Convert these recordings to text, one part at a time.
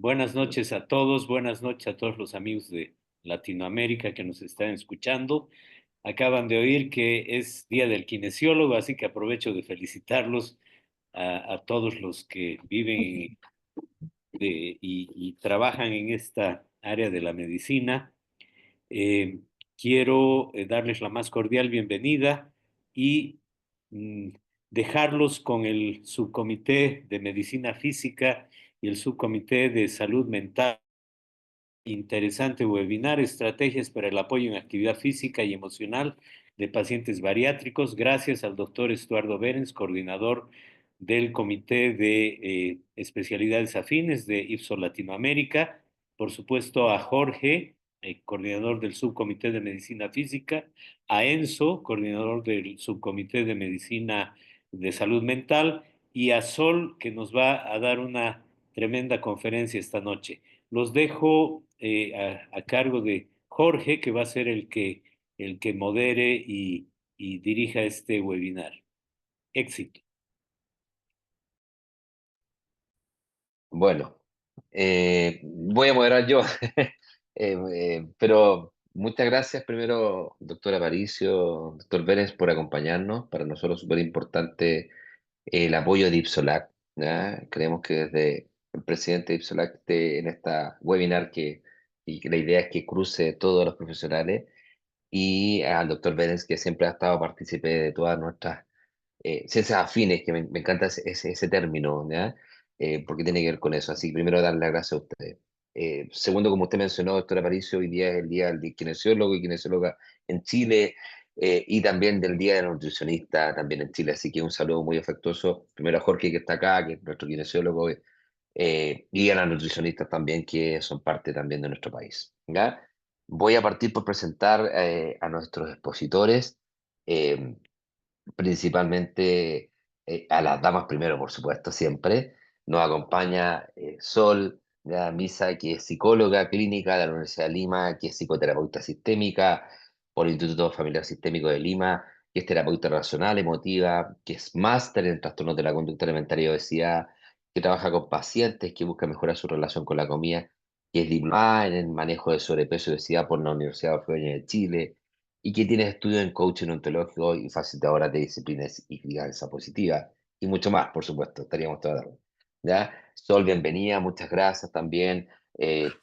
Buenas noches a todos, buenas noches a todos los amigos de Latinoamérica que nos están escuchando. Acaban de oír que es Día del Kinesiólogo, así que aprovecho de felicitarlos a todos los que viven y trabajan en esta área de la medicina. Eh, Quiero darles la más cordial bienvenida y mm, dejarlos con el subcomité de medicina física y el subcomité de salud mental. Interesante webinar, estrategias para el apoyo en actividad física y emocional de pacientes bariátricos. Gracias al doctor Estuardo Berens, coordinador del Comité de Especialidades Afines de IFSO Latinoamérica. Por supuesto, a Jorge, coordinador del Subcomité de Medicina Física, a Enzo, coordinador del Subcomité de Medicina de Salud Mental, y a Sol, que nos va a dar una tremenda conferencia esta noche. Los dejo a cargo de Jorge, que va a ser el que modere y dirija este webinar. Éxito. Bueno, voy a moderar yo, pero muchas gracias primero, doctor Aparicio, doctor Vélez, por acompañarnos. Para nosotros es súper importante el apoyo de Ipsolac, ¿ya? Creemos que desde el presidente de Ipsolac esté en esta webinar y que la idea es que cruce todos los profesionales y al doctor Vélez, que siempre ha estado partícipe de todas nuestras ciencias afines, que me encanta ese término, ¿ya? Porque tiene que ver con eso. Así que primero darle las gracias a ustedes. Segundo, como usted mencionó, doctor Aparicio, hoy día es el día del kinesiólogo y kinesióloga en Chile, y también del día del nutricionista también en Chile. Así que un saludo muy afectuoso, primero a Jorge, que está acá, que es nuestro kinesiólogo, y a las nutricionistas también, que son parte también de nuestro país, ¿ya? Voy a partir por presentar a nuestros expositores. eh, Principalmente a las damas primero, por supuesto, siempre. Nos acompaña Sol de Misa, que es psicóloga clínica de la Universidad de Lima, que es psicoterapeuta sistémica por el Instituto Familiar Sistémico de Lima, que es terapeuta racional, emotiva, que es máster en trastornos de la conducta alimentaria y obesidad, que trabaja con pacientes que buscan mejorar su relación con la comida, que es diplomada en el manejo de sobrepeso y obesidad por la Universidad Autónoma de Chile, y que tienes estudios en coaching ontológico y facilitadora de disciplinas y crianza positiva, y mucho más, por supuesto, estaríamos todos de acuerdo. ¿Ya? Sol, bienvenida, muchas gracias también,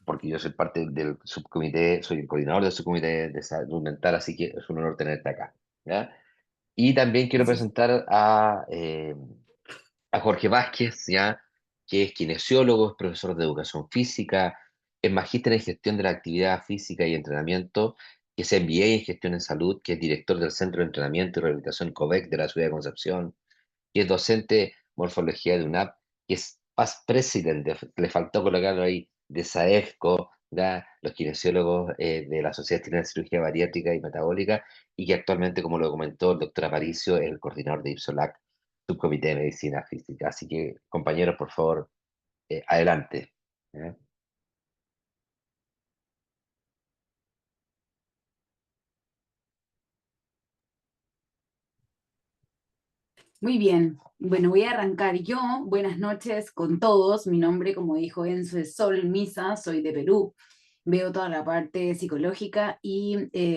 porque yo soy parte del subcomité, soy el coordinador del subcomité de salud mental, así que es un honor tenerte acá. ¿Ya? Y también quiero Gracias. presentar a Jorge Vázquez, ¿ya? Que es kinesiólogo, es profesor de educación física, es magíster en gestión de la actividad física y entrenamiento, que es MBA en gestión en salud, que es director del Centro de Entrenamiento y Rehabilitación COVEC de la ciudad de Concepción, que es docente morfología de UNAP, que es past president, le faltó colocarlo ahí, de SAEFCO, ¿ya? Los kinesiólogos de la Sociedad Chilena de Cirugía Bariátrica y Metabólica, y que actualmente, como lo comentó el doctor Aparicio, es el coordinador de IPSOLAC, Subcomité de Medicina Física. Así que, compañeros, por favor, adelante. ¿Eh? Muy bien. Bueno, voy a arrancar yo. Buenas noches con todos. Mi nombre, como dijo Enzo, es Sol Misa, soy de Perú. Veo toda la parte psicológica y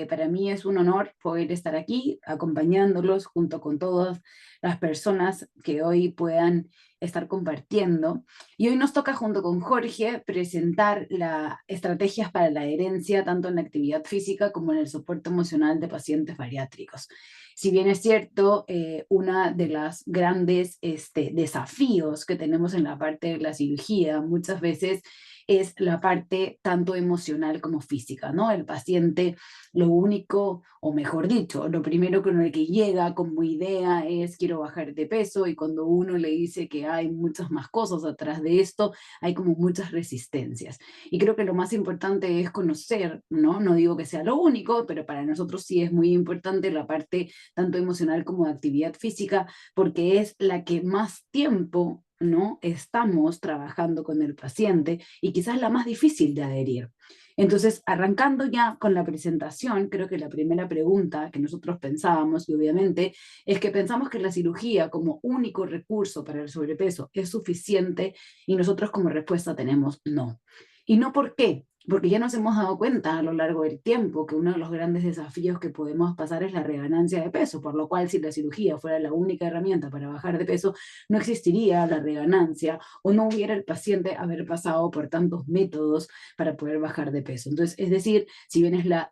para mí es un honor poder estar aquí acompañándolos junto con todas las personas que hoy puedan estar compartiendo. Y hoy nos toca junto con Jorge presentar las estrategias para la adherencia tanto en la actividad física como en el soporte emocional de pacientes bariátricos. Si bien es cierto, una de las grandes desafíos que tenemos en la parte de la cirugía muchas veces es la parte tanto emocional como física, ¿no? El paciente, lo único, o mejor dicho, lo primero con el que llega como idea es quiero bajar de peso, y cuando uno le dice que hay muchas más cosas atrás de esto, hay como muchas resistencias. Y creo que lo más importante es conocer, ¿no? No digo que sea lo único, pero para nosotros sí es muy importante la parte tanto emocional como de actividad física, porque es la que más tiempo ¿no? Estamos trabajando con el paciente y quizás la más difícil de adherir. Entonces, arrancando ya con la presentación, creo que la primera pregunta que nosotros pensábamos, y obviamente, es que pensamos que la cirugía como único recurso para el sobrepeso es suficiente y nosotros como respuesta tenemos no. ¿Y no por qué? Porque ya nos hemos dado cuenta a lo largo del tiempo que uno de los grandes desafíos que podemos pasar es la reganancia de peso, por lo cual si la cirugía fuera la única herramienta para bajar de peso, no existiría la reganancia o no hubiera el paciente haber pasado por tantos métodos para poder bajar de peso. Entonces, es decir, si bien es la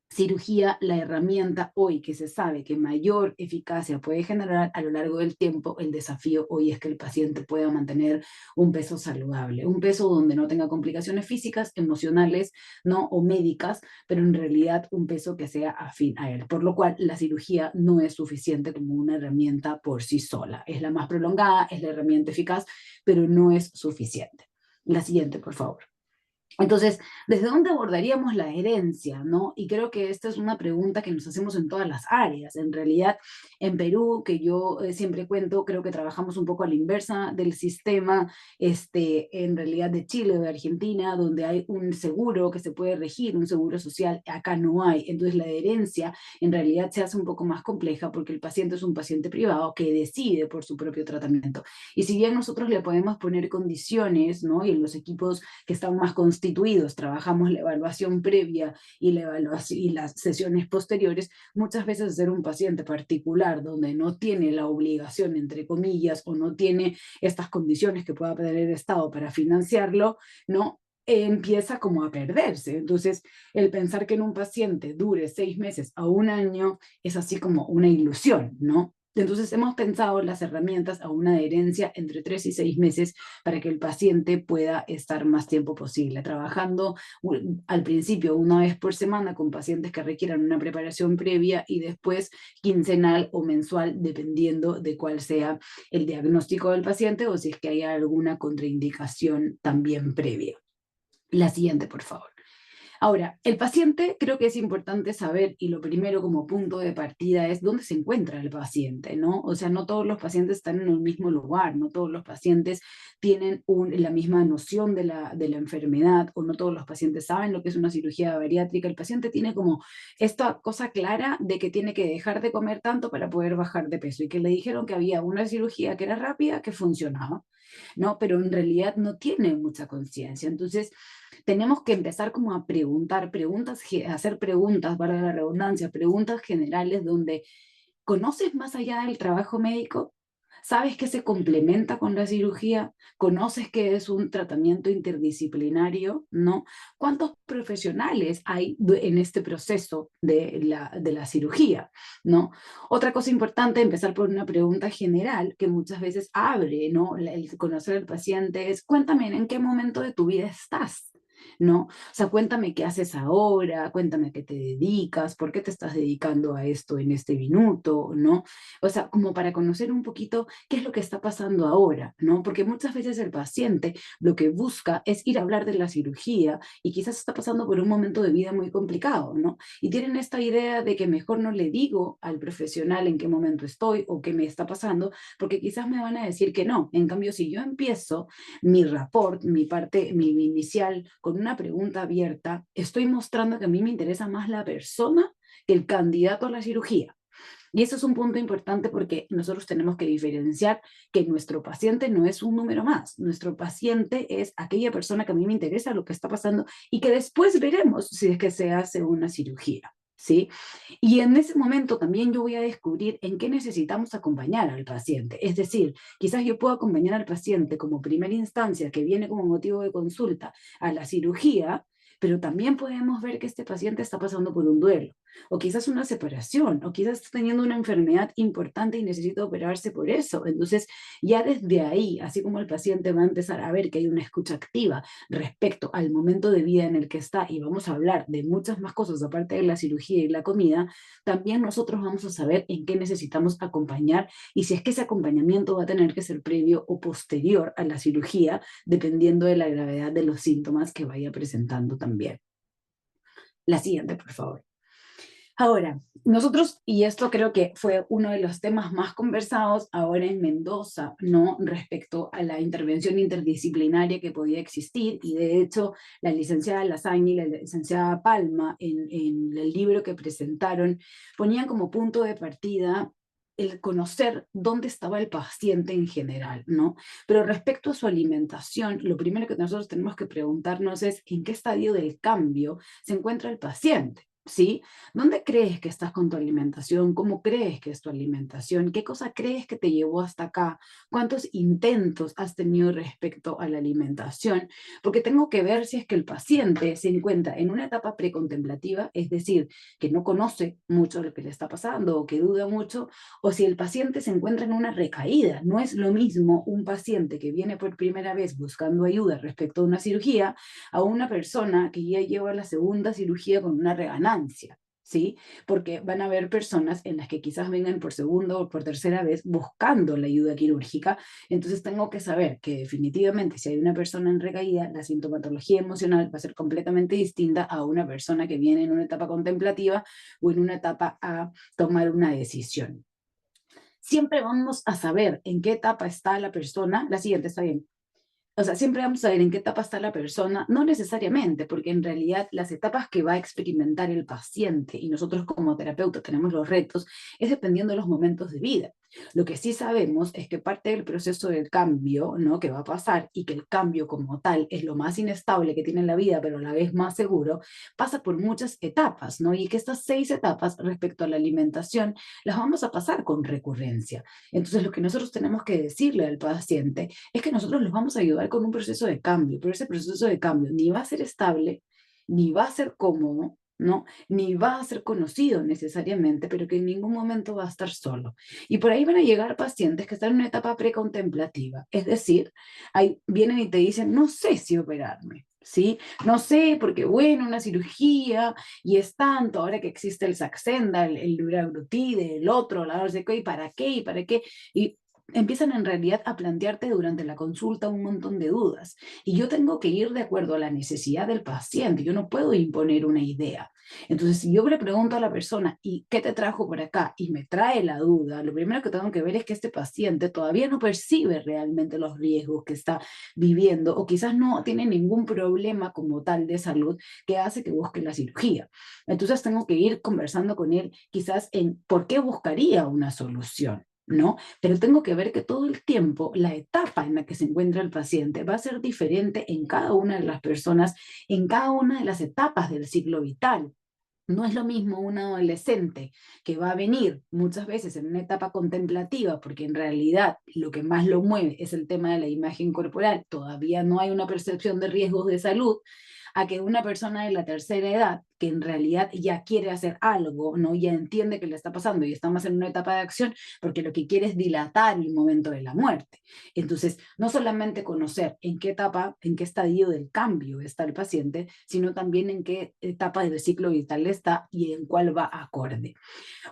cirugía, la herramienta hoy que se sabe que mayor eficacia puede generar a lo largo del tiempo, el desafío hoy es que el paciente pueda mantener un peso saludable, un peso donde no tenga complicaciones físicas, emocionales, ¿no? O médicas, pero en realidad un peso que sea afín a él, por lo cual la cirugía no es suficiente como una herramienta por sí sola. Es la más prolongada, es la herramienta eficaz, pero no es suficiente. La siguiente, por favor. Entonces, ¿desde dónde abordaríamos la herencia, no? Y creo que esta es una pregunta que nos hacemos en todas las áreas. En realidad, en Perú, que yo siempre cuento, creo que trabajamos un poco a la inversa del sistema, en realidad de Chile o de Argentina, donde hay un seguro que se puede regir, un seguro social, acá no hay. Entonces, la herencia en realidad se hace un poco más compleja porque el paciente es un paciente privado que decide por su propio tratamiento. Y si bien nosotros le podemos poner condiciones, ¿no? Y en los equipos que están más constituidos, trabajamos la evaluación previa y, la evaluación, y las sesiones posteriores, muchas veces ser un paciente particular donde no tiene la obligación, entre comillas, o no tiene estas condiciones que pueda tener el Estado para financiarlo, ¿no? Empieza como a perderse. Entonces, el pensar que en un paciente dure 6 meses a un año es así como una ilusión, ¿no? Entonces hemos pensado las herramientas a una adherencia entre 3 y 6 meses para que el paciente pueda estar más tiempo posible, trabajando al principio una vez por semana con pacientes que requieran una preparación previa y después quincenal o mensual, dependiendo de cuál sea el diagnóstico del paciente o si es que hay alguna contraindicación también previa. La siguiente, por favor. Ahora, el paciente creo que es importante saber, y lo primero como punto de partida es dónde se encuentra el paciente, ¿no? O sea, no todos los pacientes están en el mismo lugar, no todos los pacientes tienen la misma noción de la enfermedad, o no todos los pacientes saben lo que es una cirugía bariátrica. El paciente tiene como esta cosa clara de que tiene que dejar de comer tanto para poder bajar de peso, y que le dijeron que había una cirugía que era rápida, que funcionaba, ¿no? Pero en realidad no tiene mucha conciencia. Entonces, tenemos que empezar como a preguntar, hacer preguntas, para la redundancia, preguntas generales donde ¿conoces más allá del trabajo médico? ¿Sabes que se complementa con la cirugía? ¿Conoces que es un tratamiento interdisciplinario? ¿No? ¿Cuántos profesionales hay en este proceso de la cirugía? ¿No? Otra cosa importante, empezar por una pregunta general que muchas veces abre, ¿no? El conocer al paciente es, cuéntame en qué momento de tu vida estás. ¿No? O sea, cuéntame qué haces ahora, cuéntame a qué te dedicas, por qué te estás dedicando a esto en este minuto, ¿no? O sea, como para conocer un poquito qué es lo que está pasando ahora, ¿no? Porque muchas veces el paciente lo que busca es ir a hablar de la cirugía y quizás está pasando por un momento de vida muy complicado, ¿no? Y tienen esta idea de que mejor no le digo al profesional en qué momento estoy o qué me está pasando, porque quizás me van a decir que no. En cambio, si yo empiezo mi rapport, mi inicial, con una pregunta abierta, estoy mostrando que a mí me interesa más la persona que el candidato a la cirugía. Y eso es un punto importante porque nosotros tenemos que diferenciar que nuestro paciente no es un número más. Nuestro paciente es aquella persona que a mí me interesa lo que está pasando y que después veremos si es que se hace una cirugía. ¿Sí? Y en ese momento también yo voy a descubrir en qué necesitamos acompañar al paciente. Es decir, quizás yo puedo acompañar al paciente como primera instancia que viene como motivo de consulta a la cirugía, pero también podemos ver que este paciente está pasando por un duelo, o quizás una separación, o quizás está teniendo una enfermedad importante y necesita operarse por eso. Entonces, ya desde ahí, así como el paciente va a empezar a ver que hay una escucha activa respecto al momento de vida en el que está, y vamos a hablar de muchas más cosas aparte de la cirugía y la comida, también nosotros vamos a saber en qué necesitamos acompañar y si es que ese acompañamiento va a tener que ser previo o posterior a la cirugía, dependiendo de la gravedad de los síntomas que vaya presentando también. La siguiente, por favor. Ahora, nosotros, y esto creo que fue uno de los temas más conversados ahora en Mendoza, ¿no? Respecto a la intervención interdisciplinaria que podía existir, y de hecho la licenciada Lasagne y la licenciada Palma en el libro que presentaron ponían como punto de partida el conocer dónde estaba el paciente en general, ¿no? Pero respecto a su alimentación, lo primero que nosotros tenemos que preguntarnos es en qué estadio del cambio se encuentra el paciente. ¿Sí? ¿Dónde crees que estás con tu alimentación? ¿Cómo crees que es tu alimentación? ¿Qué cosa crees que te llevó hasta acá? ¿Cuántos intentos has tenido respecto a la alimentación? Porque tengo que ver si es que el paciente se encuentra en una etapa precontemplativa, es decir, que no conoce mucho lo que le está pasando o que duda mucho, o si el paciente se encuentra en una recaída. No es lo mismo un paciente que viene por primera vez buscando ayuda respecto a una cirugía a una persona que ya lleva la segunda cirugía con una reganancia, ¿sí? Porque van a haber personas en las que quizás vengan por segunda o por tercera vez buscando la ayuda quirúrgica. Entonces tengo que saber que definitivamente si hay una persona en recaída, la sintomatología emocional va a ser completamente distinta a una persona que viene en una etapa contemplativa o en una etapa a tomar una decisión. Siempre vamos a saber en qué etapa está la persona. La siguiente está bien. O sea, siempre vamos a ver en qué etapa está la persona, no necesariamente, porque en realidad las etapas que va a experimentar el paciente y nosotros como terapeutas tenemos los retos, es dependiendo de los momentos de vida. Lo que sí sabemos es que parte del proceso del cambio, ¿no? Que va a pasar y que el cambio como tal es lo más inestable que tiene la vida, pero a la vez más seguro, pasa por muchas etapas, ¿no? Y que estas 6 etapas respecto a la alimentación las vamos a pasar con recurrencia. Entonces, lo que nosotros tenemos que decirle al paciente es que nosotros los vamos a ayudar con un proceso de cambio, pero ese proceso de cambio ni va a ser estable, ni va a ser cómodo, ¿no? Ni va a ser conocido necesariamente, pero que en ningún momento va a estar solo. Y por ahí van a llegar pacientes que están en una etapa precontemplativa, es decir, ahí vienen y te dicen, no sé si operarme. ¿Sí? No sé, porque bueno, una cirugía y es tanto, ahora que existe el Saxenda, el liraglutide, el otro, la no sé qué, y para qué, y para qué, y empiezan en realidad a plantearte durante la consulta un montón de dudas. Y yo tengo que ir de acuerdo a la necesidad del paciente, yo no puedo imponer una idea. Entonces, si yo le pregunto a la persona, ¿y qué te trajo por acá? Y me trae la duda, lo primero que tengo que ver es que este paciente todavía no percibe realmente los riesgos que está viviendo o quizás no tiene ningún problema como tal de salud que hace que busque la cirugía. Entonces, tengo que ir conversando con él quizás en por qué buscaría una solución. ¿No? Pero tengo que ver que todo el tiempo la etapa en la que se encuentra el paciente va a ser diferente en cada una de las personas, en cada una de las etapas del ciclo vital. No es lo mismo un adolescente que va a venir muchas veces en una etapa contemplativa, porque en realidad lo que más lo mueve es el tema de la imagen corporal, todavía no hay una percepción de riesgos de salud, a que una persona de la tercera edad, que en realidad ya quiere hacer algo, ¿no? Ya entiende que le está pasando y está más en una etapa de acción, porque lo que quiere es dilatar el momento de la muerte. Entonces, no solamente conocer en qué etapa, en qué estadio del cambio está el paciente, sino también en qué etapa del ciclo vital está y en cuál va acorde.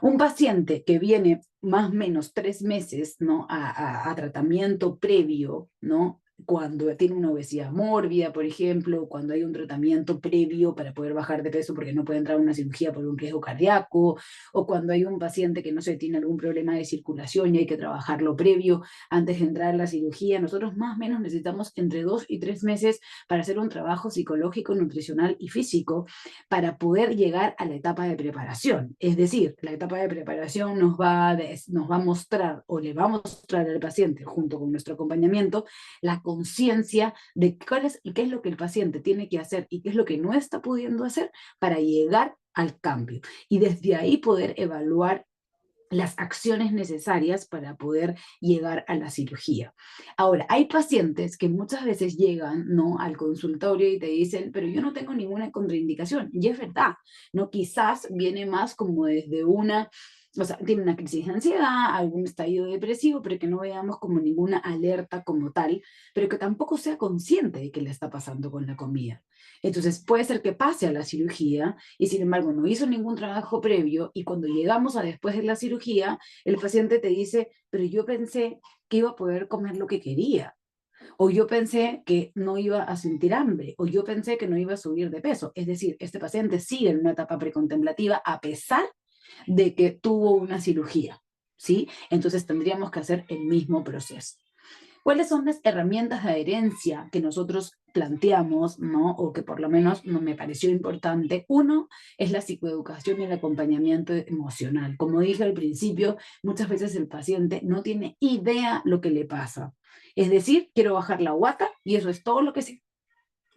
Un paciente que viene más o menos 3 meses, ¿no? a tratamiento previo, ¿no? Cuando tiene una obesidad mórbida, por ejemplo, cuando hay un tratamiento previo para poder bajar de peso porque no puede entrar a una cirugía por un riesgo cardíaco, o cuando hay un paciente que no sé, tiene algún problema de circulación y hay que trabajarlo previo antes de entrar a la cirugía, nosotros más o menos necesitamos entre 2 y 3 meses para hacer un trabajo psicológico, nutricional y físico para poder llegar a la etapa de preparación. Es decir, la etapa de preparación nos va a mostrar o le va a mostrar al paciente, junto con nuestro acompañamiento, la conciencia de qué es lo que el paciente tiene que hacer y qué es lo que no está pudiendo hacer para llegar al cambio. Y desde ahí poder evaluar las acciones necesarias para poder llegar a la cirugía. Ahora, hay pacientes que muchas veces llegan, ¿no? al consultorio y te dicen, pero yo no tengo ninguna contraindicación. Y es verdad, ¿no? Quizás viene más como desde o sea, tiene una crisis de ansiedad, algún estallido depresivo, pero que no veamos como ninguna alerta como tal, pero que tampoco sea consciente de qué le está pasando con la comida. Entonces, puede ser que pase a la cirugía y sin embargo no hizo ningún trabajo previo y cuando llegamos a después de la cirugía, el paciente te dice, pero yo pensé que iba a poder comer lo que quería. o yo pensé que no iba a sentir hambre, o yo pensé que no iba a subir de peso. Es decir, este paciente sigue en una etapa precontemplativa a pesar de que tuvo una cirugía, ¿sí? Entonces tendríamos que hacer el mismo proceso. ¿Cuáles son las herramientas de adherencia que nosotros planteamos, ¿no? O que por lo menos no me pareció importante? Uno es la psicoeducación y el acompañamiento emocional. Como dije al principio, muchas veces el paciente no tiene idea lo que le pasa. Es decir, quiero bajar la guata y eso es todo lo que sé,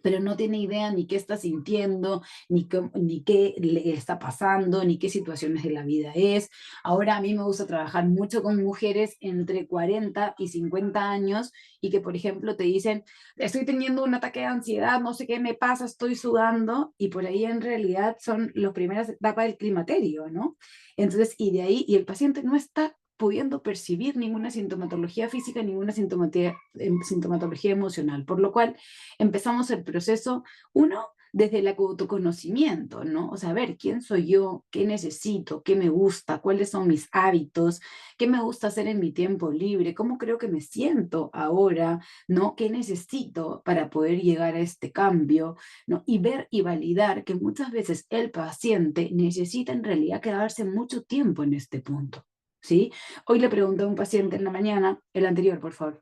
pero no tiene idea ni qué está sintiendo, ni qué le está pasando, ni qué situaciones de la vida es. Ahora a mí me gusta trabajar mucho con mujeres entre 40 y 50 años y que, por ejemplo, te dicen, estoy teniendo un ataque de ansiedad, no sé qué me pasa, estoy sudando, y por ahí en realidad son las primeras etapas del climaterio, ¿no? Entonces, y de ahí, y el paciente no está pudiendo percibir ninguna sintomatología física, ninguna sintomatología emocional, por lo cual empezamos el proceso, uno, desde el autoconocimiento, ¿no? O sea, a ver, ¿quién soy yo? ¿Qué necesito? ¿Qué me gusta? ¿Cuáles son mis hábitos? ¿Qué me gusta hacer en mi tiempo libre? ¿Cómo creo que me siento ahora? ¿No? ¿Qué necesito para poder llegar a este cambio? ¿No? Y ver y validar que muchas veces el paciente necesita en realidad quedarse mucho tiempo en este punto, ¿sí? Hoy le pregunté a un paciente en la mañana, el anterior, por favor.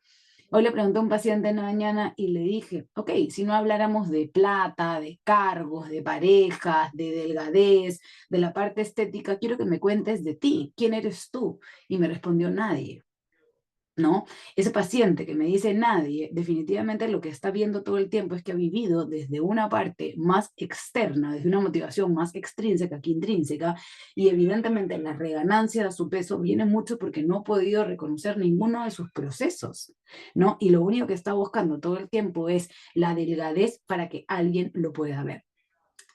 Hoy le pregunté a un paciente en la mañana y le dije, ok, si no habláramos de plata, de cargos, de parejas, de delgadez, de la parte estética, quiero que me cuentes de ti, ¿quién eres tú? Y me respondió nadie. ¿No? Ese paciente que me dice nadie, definitivamente lo que está viendo todo el tiempo es que ha vivido desde una parte más externa, desde una motivación más extrínseca que intrínseca, y evidentemente la reganancia de su peso viene mucho porque no ha podido reconocer ninguno de sus procesos, ¿no? Y lo único que está buscando todo el tiempo es la delgadez para que alguien lo pueda ver.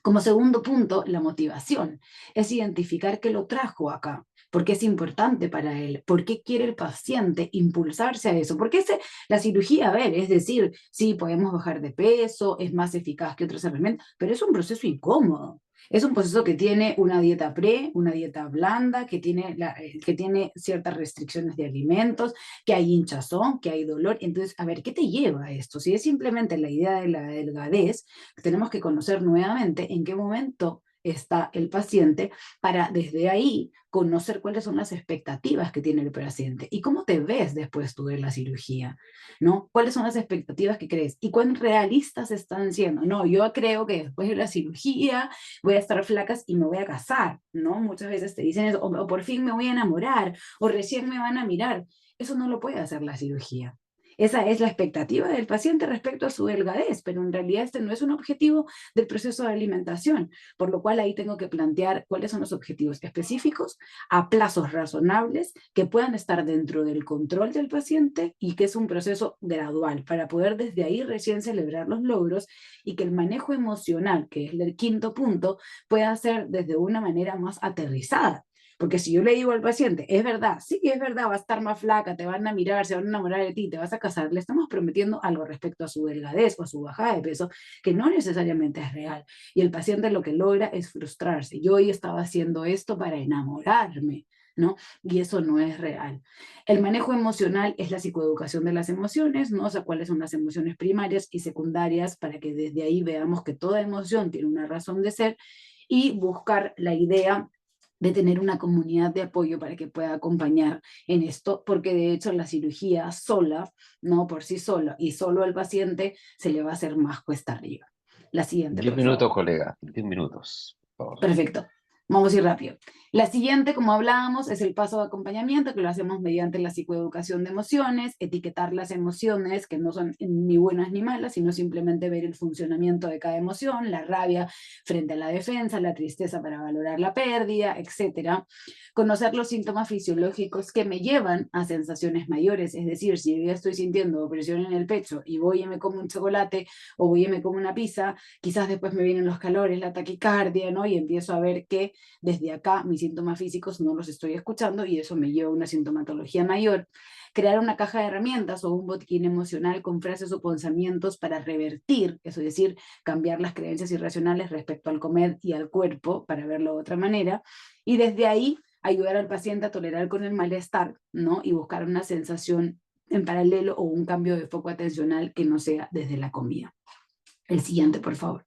Como segundo punto, la motivación. Es identificar qué lo trajo acá, por qué es importante para él, por qué quiere el paciente impulsarse a eso. Porque la cirugía, a ver, es decir, sí, podemos bajar de peso, es más eficaz que otras herramientas, pero es un proceso incómodo. Es un proceso que tiene una dieta una dieta blanda, que tiene ciertas restricciones de alimentos, que hay hinchazón, que hay dolor. Entonces, a ver, ¿qué te lleva a esto? Si es simplemente la idea de la delgadez, tenemos que conocer nuevamente en qué momento está el paciente para desde ahí conocer cuáles son las expectativas que tiene el paciente y cómo te ves después tú de la cirugía, ¿no? ¿Cuáles son las expectativas que crees? ¿Y cuán realistas están siendo? No, yo creo que después de la cirugía voy a estar flacas y me voy a casar, ¿no? Muchas veces te dicen eso, o por fin me voy a enamorar, o recién me van a mirar. Eso no lo puede hacer la cirugía. Esa es la expectativa del paciente respecto a su delgadez, pero en realidad este no es un objetivo del proceso de alimentación, por lo cual ahí tengo que plantear cuáles son los objetivos específicos a plazos razonables que puedan estar dentro del control del paciente y que es un proceso gradual para poder desde ahí recién celebrar los logros y que el manejo emocional, que es el quinto punto, pueda ser desde una manera más aterrizada. Porque si yo le digo al paciente, es verdad, sí, es verdad, va a estar más flaca, te van a mirar, se van a enamorar de ti, te vas a casar, le estamos prometiendo algo respecto a su delgadez o a su bajada de peso que no necesariamente es real. Y el paciente lo que logra es frustrarse. Yo hoy estaba haciendo esto para enamorarme, ¿no? Y eso no es real. El manejo emocional es la psicoeducación de las emociones, ¿no? O sea, cuáles son las emociones primarias y secundarias para que desde ahí veamos que toda emoción tiene una razón de ser y buscar la idea de tener una comunidad de apoyo para que pueda acompañar en esto, porque de hecho la cirugía sola, no por sí sola, y solo al paciente se le va a hacer más cuesta arriba. La siguiente, 10 por favor. minutos, colega. 10 minutos, por favor. Perfecto. Vamos a ir rápido. La siguiente, como hablábamos, es el paso de acompañamiento, que lo hacemos mediante la psicoeducación de emociones, etiquetar las emociones, que no son ni buenas ni malas, sino simplemente ver el funcionamiento de cada emoción, la rabia frente a la defensa, la tristeza para valorar la pérdida, etc. Conocer los síntomas fisiológicos que me llevan a sensaciones mayores, es decir, si yo ya estoy sintiendo opresión en el pecho y voy y me como un chocolate o voy y me como una pizza, quizás después me vienen los calores, la taquicardia, ¿no? Y empiezo a ver que desde acá mis síntomas físicos no los estoy escuchando y eso me lleva a una sintomatología mayor. Crear una caja de herramientas o un botiquín emocional con frases o pensamientos para revertir, eso es decir, cambiar las creencias irracionales respecto al comer y al cuerpo para verlo de otra manera. Y desde ahí ayudar al paciente a tolerar con el malestar, ¿no? Y buscar una sensación en paralelo o un cambio de foco atencional que no sea desde la comida. El siguiente, por favor.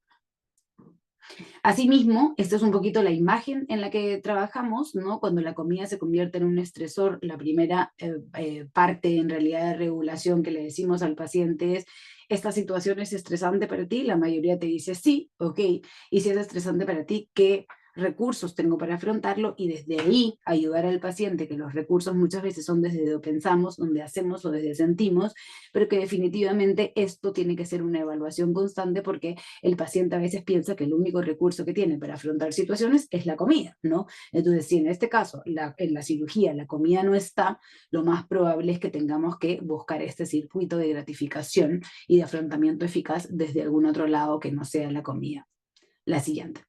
Asimismo, esta es un poquito la imagen en la que trabajamos, ¿no? Cuando la comida se convierte en un estresor, la primera parte en realidad de regulación que le decimos al paciente es: ¿esta situación es estresante para ti? La mayoría te dice sí, ok. Y si es estresante para ti, ¿qué recursos tengo para afrontarlo? Y desde ahí ayudar al paciente, que los recursos muchas veces son desde donde pensamos, donde hacemos o desde sentimos, pero que definitivamente esto tiene que ser una evaluación constante, porque el paciente a veces piensa que el único recurso que tiene para afrontar situaciones es la comida, ¿no? Entonces, si en este caso, en la cirugía, la comida no está, lo más probable es que tengamos que buscar este circuito de gratificación y de afrontamiento eficaz desde algún otro lado que no sea la comida. La siguiente.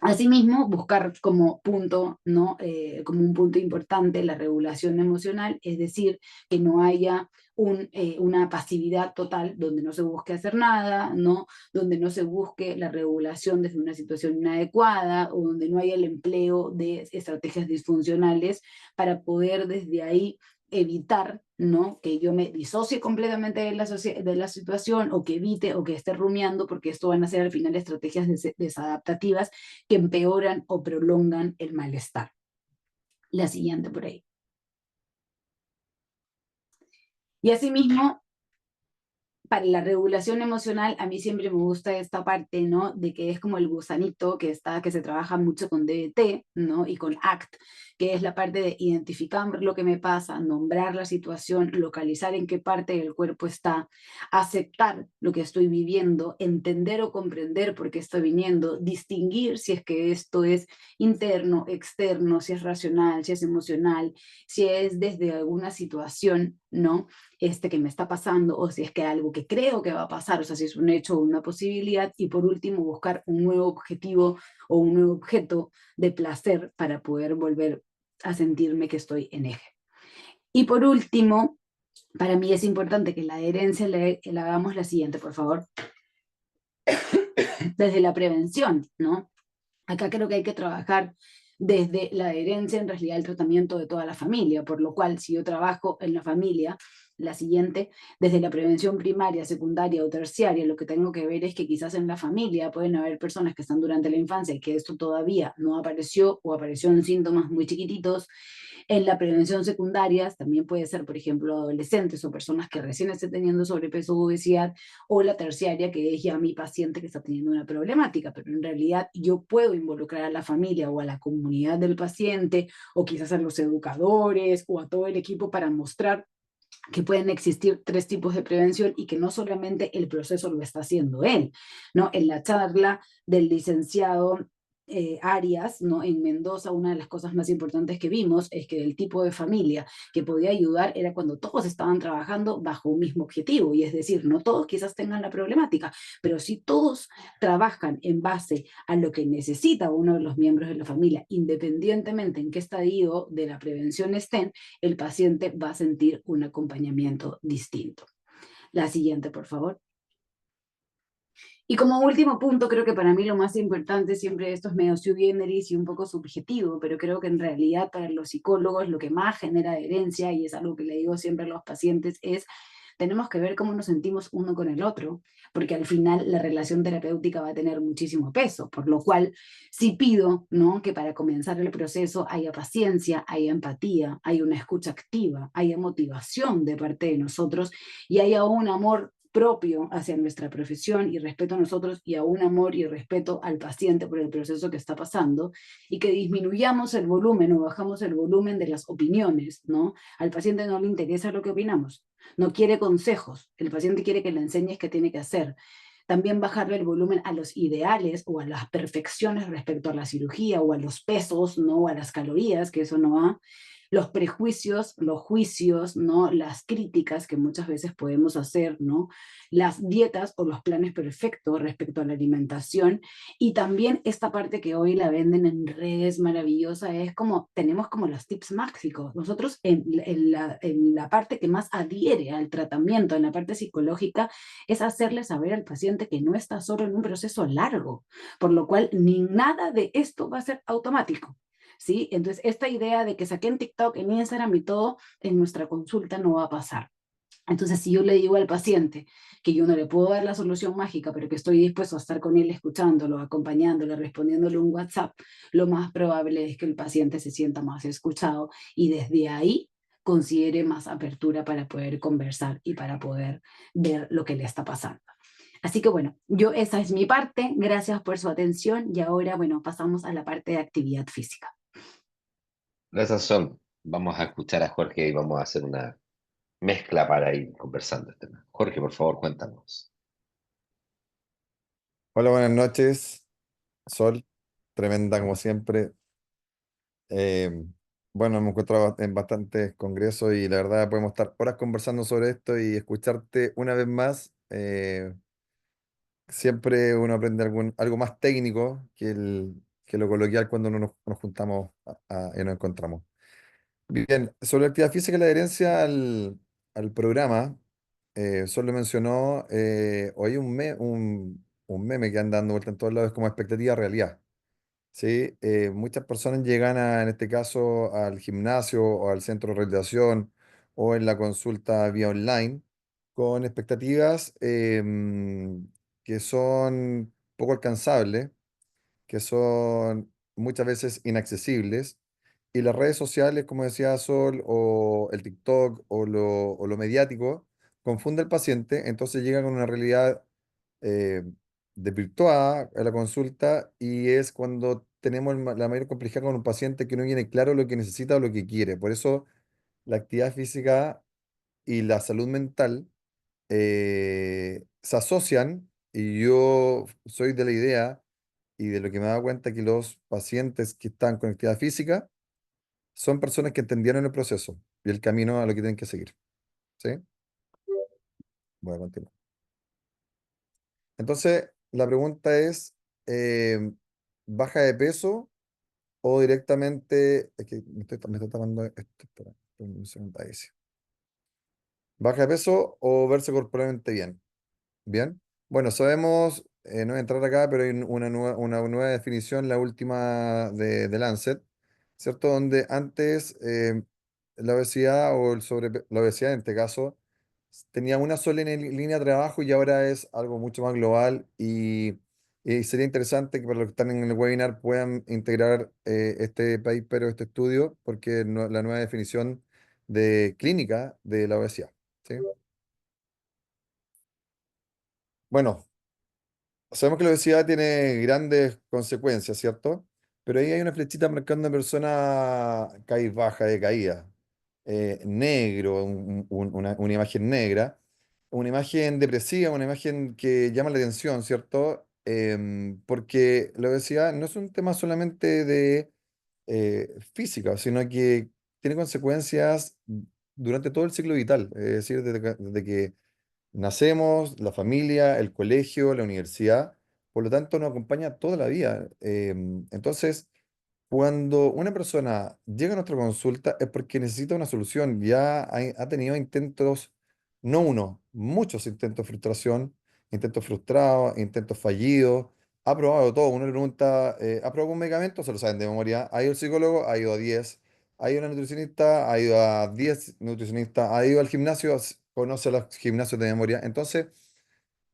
Asimismo, buscar como punto, ¿no? Como un punto importante la regulación emocional, es decir, que no haya una pasividad total donde no se busque hacer nada, ¿no? Donde no se busque la regulación desde una situación inadecuada, o donde no haya el empleo de estrategias disfuncionales para poder desde ahí evitar, ¿no?, que yo me disocie completamente de la situación, o que evite o que esté rumiando, porque esto van a ser al final estrategias desadaptativas que empeoran o prolongan el malestar. La siguiente por ahí. Y asimismo, para la regulación emocional, a mí siempre me gusta esta parte, ¿no?, de que es como el gusanito que se trabaja mucho con DBT, ¿no?, y con ACT, que es la parte de identificar lo que me pasa, nombrar la situación, localizar en qué parte del cuerpo está, aceptar lo que estoy viviendo, entender o comprender por qué estoy viniendo, distinguir si es que esto es interno, externo, si es racional, si es emocional, si es desde alguna situación, ¿no?, que me está pasando, o si es que algo que creo que va a pasar, o sea, si es un hecho o una posibilidad. Y por último, buscar un nuevo objetivo o un nuevo objeto de placer para poder volver a sentirme que estoy en eje. Y por último, para mí es importante que la adherencia la hagamos la siguiente, por favor. Desde la prevención, ¿no? Acá creo que hay que trabajar desde la adherencia, en realidad, el tratamiento de toda la familia, por lo cual, si yo trabajo en la familia, la siguiente, desde la prevención primaria, secundaria o terciaria, lo que tengo que ver es que quizás en la familia pueden haber personas que están durante la infancia y que esto todavía no apareció, o apareció en síntomas muy chiquititos. En la prevención secundaria también puede ser, por ejemplo, adolescentes o personas que recién estén teniendo sobrepeso o obesidad, o la terciaria, que es ya mi paciente que está teniendo una problemática, pero en realidad yo puedo involucrar a la familia o a la comunidad del paciente, o quizás a los educadores o a todo el equipo, para mostrar que pueden existir 3 tipos de prevención y que no solamente el proceso lo está haciendo él, ¿no? En la charla del licenciado Arias, ¿no?, en Mendoza, una de las cosas más importantes que vimos es que el tipo de familia que podía ayudar era cuando todos estaban trabajando bajo un mismo objetivo, y es decir, no todos quizás tengan la problemática, pero si todos trabajan en base a lo que necesita uno de los miembros de la familia, independientemente en qué estadio de la prevención estén, el paciente va a sentir un acompañamiento distinto. La siguiente, por favor. Y como último punto, creo que para mí lo más importante, siempre esto es medio sui generis y un poco subjetivo, pero creo que en realidad para los psicólogos lo que más genera adherencia, y es algo que le digo siempre a los pacientes, es: tenemos que ver cómo nos sentimos uno con el otro, porque al final la relación terapéutica va a tener muchísimo peso, por lo cual sí pido, ¿no?, que para comenzar el proceso haya paciencia, haya empatía, haya una escucha activa, haya motivación de parte de nosotros, y haya un amor propio hacia nuestra profesión y respeto a nosotros, y a un amor y respeto al paciente por el proceso que está pasando, y que disminuyamos el volumen o bajamos el volumen de las opiniones, ¿no? Al paciente no le interesa lo que opinamos, no quiere consejos, el paciente quiere que le enseñes qué tiene que hacer. También bajarle el volumen a los ideales o a las perfecciones respecto a la cirugía, o a los pesos, ¿no?, o a las calorías, que eso no va. Los prejuicios, los juicios, ¿no?, las críticas que muchas veces podemos hacer, ¿no?, las dietas o los planes perfectos respecto a la alimentación. Y también esta parte que hoy la venden en redes maravillosa, es como, tenemos como los tips máxicos. Nosotros en la parte que más adhiere al tratamiento, en la parte psicológica, es hacerle saber al paciente que no está solo en un proceso largo, por lo cual ni nada de esto va a ser automático. ¿sí? Entonces, esta idea de que saquen TikTok, en Instagram y todo, en nuestra consulta no va a pasar. Entonces, si yo le digo al paciente que yo no le puedo dar la solución mágica, pero que estoy dispuesto a estar con él escuchándolo, acompañándolo, respondiéndole un WhatsApp, lo más probable es que el paciente se sienta más escuchado y desde ahí considere más apertura para poder conversar y para poder ver lo que le está pasando. Así que bueno, yo esa es mi parte. Gracias por su atención y ahora, bueno, pasamos a la parte de actividad física. Gracias, Sol. Vamos a escuchar a Jorge y vamos a hacer una mezcla para ir conversando este tema. Jorge, por favor, cuéntanos. Hola, buenas noches. Sol, tremenda como siempre. Eh, bueno, me encuentro en bastantes congresos y la verdad podemos estar horas conversando sobre esto y escucharte una vez más. Siempre uno aprende algo más técnico que lo coloquial cuando nos juntamos y nos encontramos. Bien, sobre la actividad física y la adherencia al programa, Sol lo mencionó, hoy un meme que anda dando vuelta en todos lados es como expectativa realidad. ¿Sí? Muchas personas llegan en este caso al gimnasio o al centro de rehabilitación o en la consulta vía online con expectativas que son poco alcanzables, que son muchas veces inaccesibles. Y las redes sociales, como decía Sol, o el TikTok o lo mediático, confunde al paciente, entonces llega con una realidad eh, desvirtuada a la consulta y es cuando tenemos la mayor complejidad con un paciente que no viene claro lo que necesita o lo que quiere. Por eso la actividad física y la salud mental se asocian y yo soy de la idea y de lo que me he dado cuenta que los pacientes que están con actividad física son personas que entendieron el proceso y el camino a lo que tienen que seguir. ¿Sí? Voy a continuar. Entonces, la pregunta es, eh, ¿baja de peso o directamente, es que me está tapando esto, espera, un segundo, ahí sí. ¿Baja de peso o verse corporalmente bien? Bien. Bueno, sabemos, no voy a entrar acá, pero hay una nueva definición, la última de Lancet, ¿cierto? Donde antes la obesidad o la obesidad en este caso tenía una sola línea de trabajo y ahora es algo mucho más global y sería interesante que para los que están en el webinar puedan integrar este paper o este estudio porque la nueva definición de clínica de la obesidad. ¿Sí? Bueno. Sabemos que la obesidad tiene grandes consecuencias, ¿cierto? Pero ahí hay una flechita marcando una persona baja, decaída, negro, una imagen negra, una imagen depresiva, una imagen que llama la atención, ¿cierto? Porque la obesidad no es un tema solamente de física, sino que tiene consecuencias durante todo el ciclo vital, es decir, desde que nacemos, la familia, el colegio, la universidad, por lo tanto nos acompaña toda la vida. Entonces, cuando una persona llega a nuestra consulta es porque necesita una solución. Ya ha tenido intentos, no uno, muchos intentos de frustración, intentos frustrados, intentos fallidos. Ha probado todo. Uno le pregunta, ¿ha probado un medicamento? Se lo saben de memoria. ¿Ha ido al psicólogo? Ha ido a 10. ¿Ha ido a una nutricionista? Ha ido a 10 nutricionistas. ¿Ha ido al gimnasio? Conoce los gimnasios de memoria. Entonces,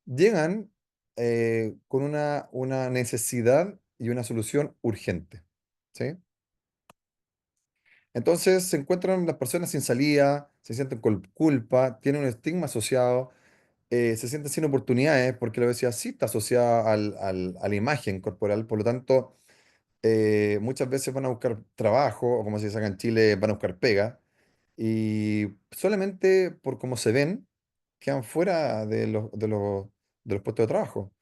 llegan con una necesidad y una solución urgente. ¿Sí? Entonces se encuentran las personas sin salida, se sienten con culpa, tienen un estigma asociado, se sienten sin oportunidades porque la obesidad sí está asociada a la imagen corporal, por lo tanto, muchas veces van a buscar trabajo, o como se dice acá en Chile, van a buscar pega, y solamente por cómo se ven, quedan fuera de los puestos de trabajo.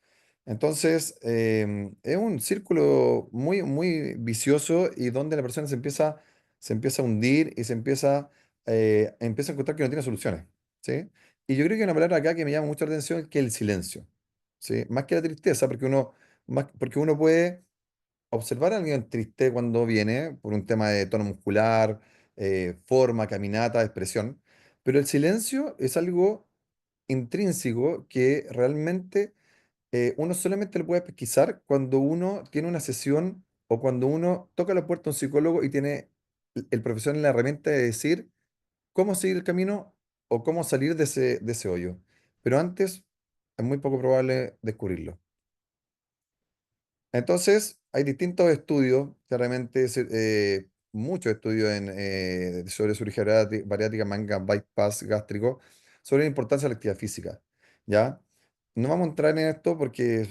Entonces, es un círculo muy, muy vicioso y donde la persona se empieza a hundir y empieza a encontrar que no tiene soluciones, ¿sí? Y yo creo que hay una palabra acá que me llama mucho la atención, que es el silencio, ¿sí? Más que la tristeza, porque uno puede observar a alguien triste cuando viene por un tema de tono muscular, forma, caminata, expresión, pero el silencio es algo intrínseco que realmente uno solamente lo puede pesquisar cuando uno tiene una sesión o cuando uno toca la puerta de un psicólogo y tiene el profesional la herramienta de decir cómo seguir el camino o cómo salir de ese hoyo. Pero antes es muy poco probable descubrirlo. Entonces, hay distintos estudios, claramente muchos estudios sobre cirugía bariátrica, manga, bypass gástrico, sobre la importancia de la actividad física. ¿Ya? No vamos a entrar en esto porque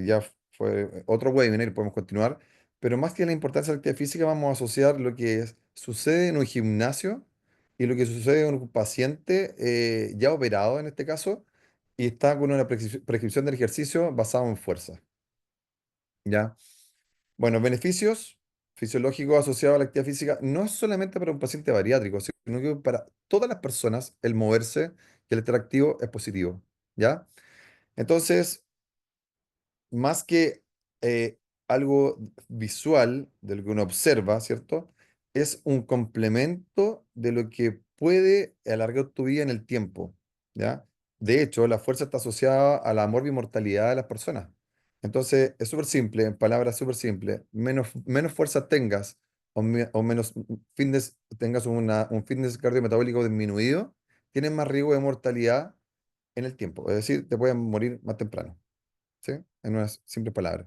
ya fue otro webinar y podemos continuar, pero más que la importancia de la actividad física, vamos a asociar lo que sucede en un gimnasio y lo que sucede en un paciente ya operado en este caso y está con una prescripción del ejercicio basado en fuerza. ¿Ya? Bueno, beneficios fisiológicos asociados a la actividad física no es solamente para un paciente bariátrico, sino que para todas las personas el moverse y el estar activo es positivo, ¿ya? Entonces, más que algo visual de lo que uno observa, ¿cierto? Es un complemento de lo que puede alargar tu vida en el tiempo, ¿ya? De hecho, la fuerza está asociada a la morbimortalidad de las personas. Entonces, es súper simple, en palabras súper simples. Menos fuerza tengas o menos fitness, tengas un fitness cardiometabólico disminuido, tienes más riesgo de mortalidad en el tiempo. Es decir, te pueden morir más temprano. ¿Sí? En unas simples palabras.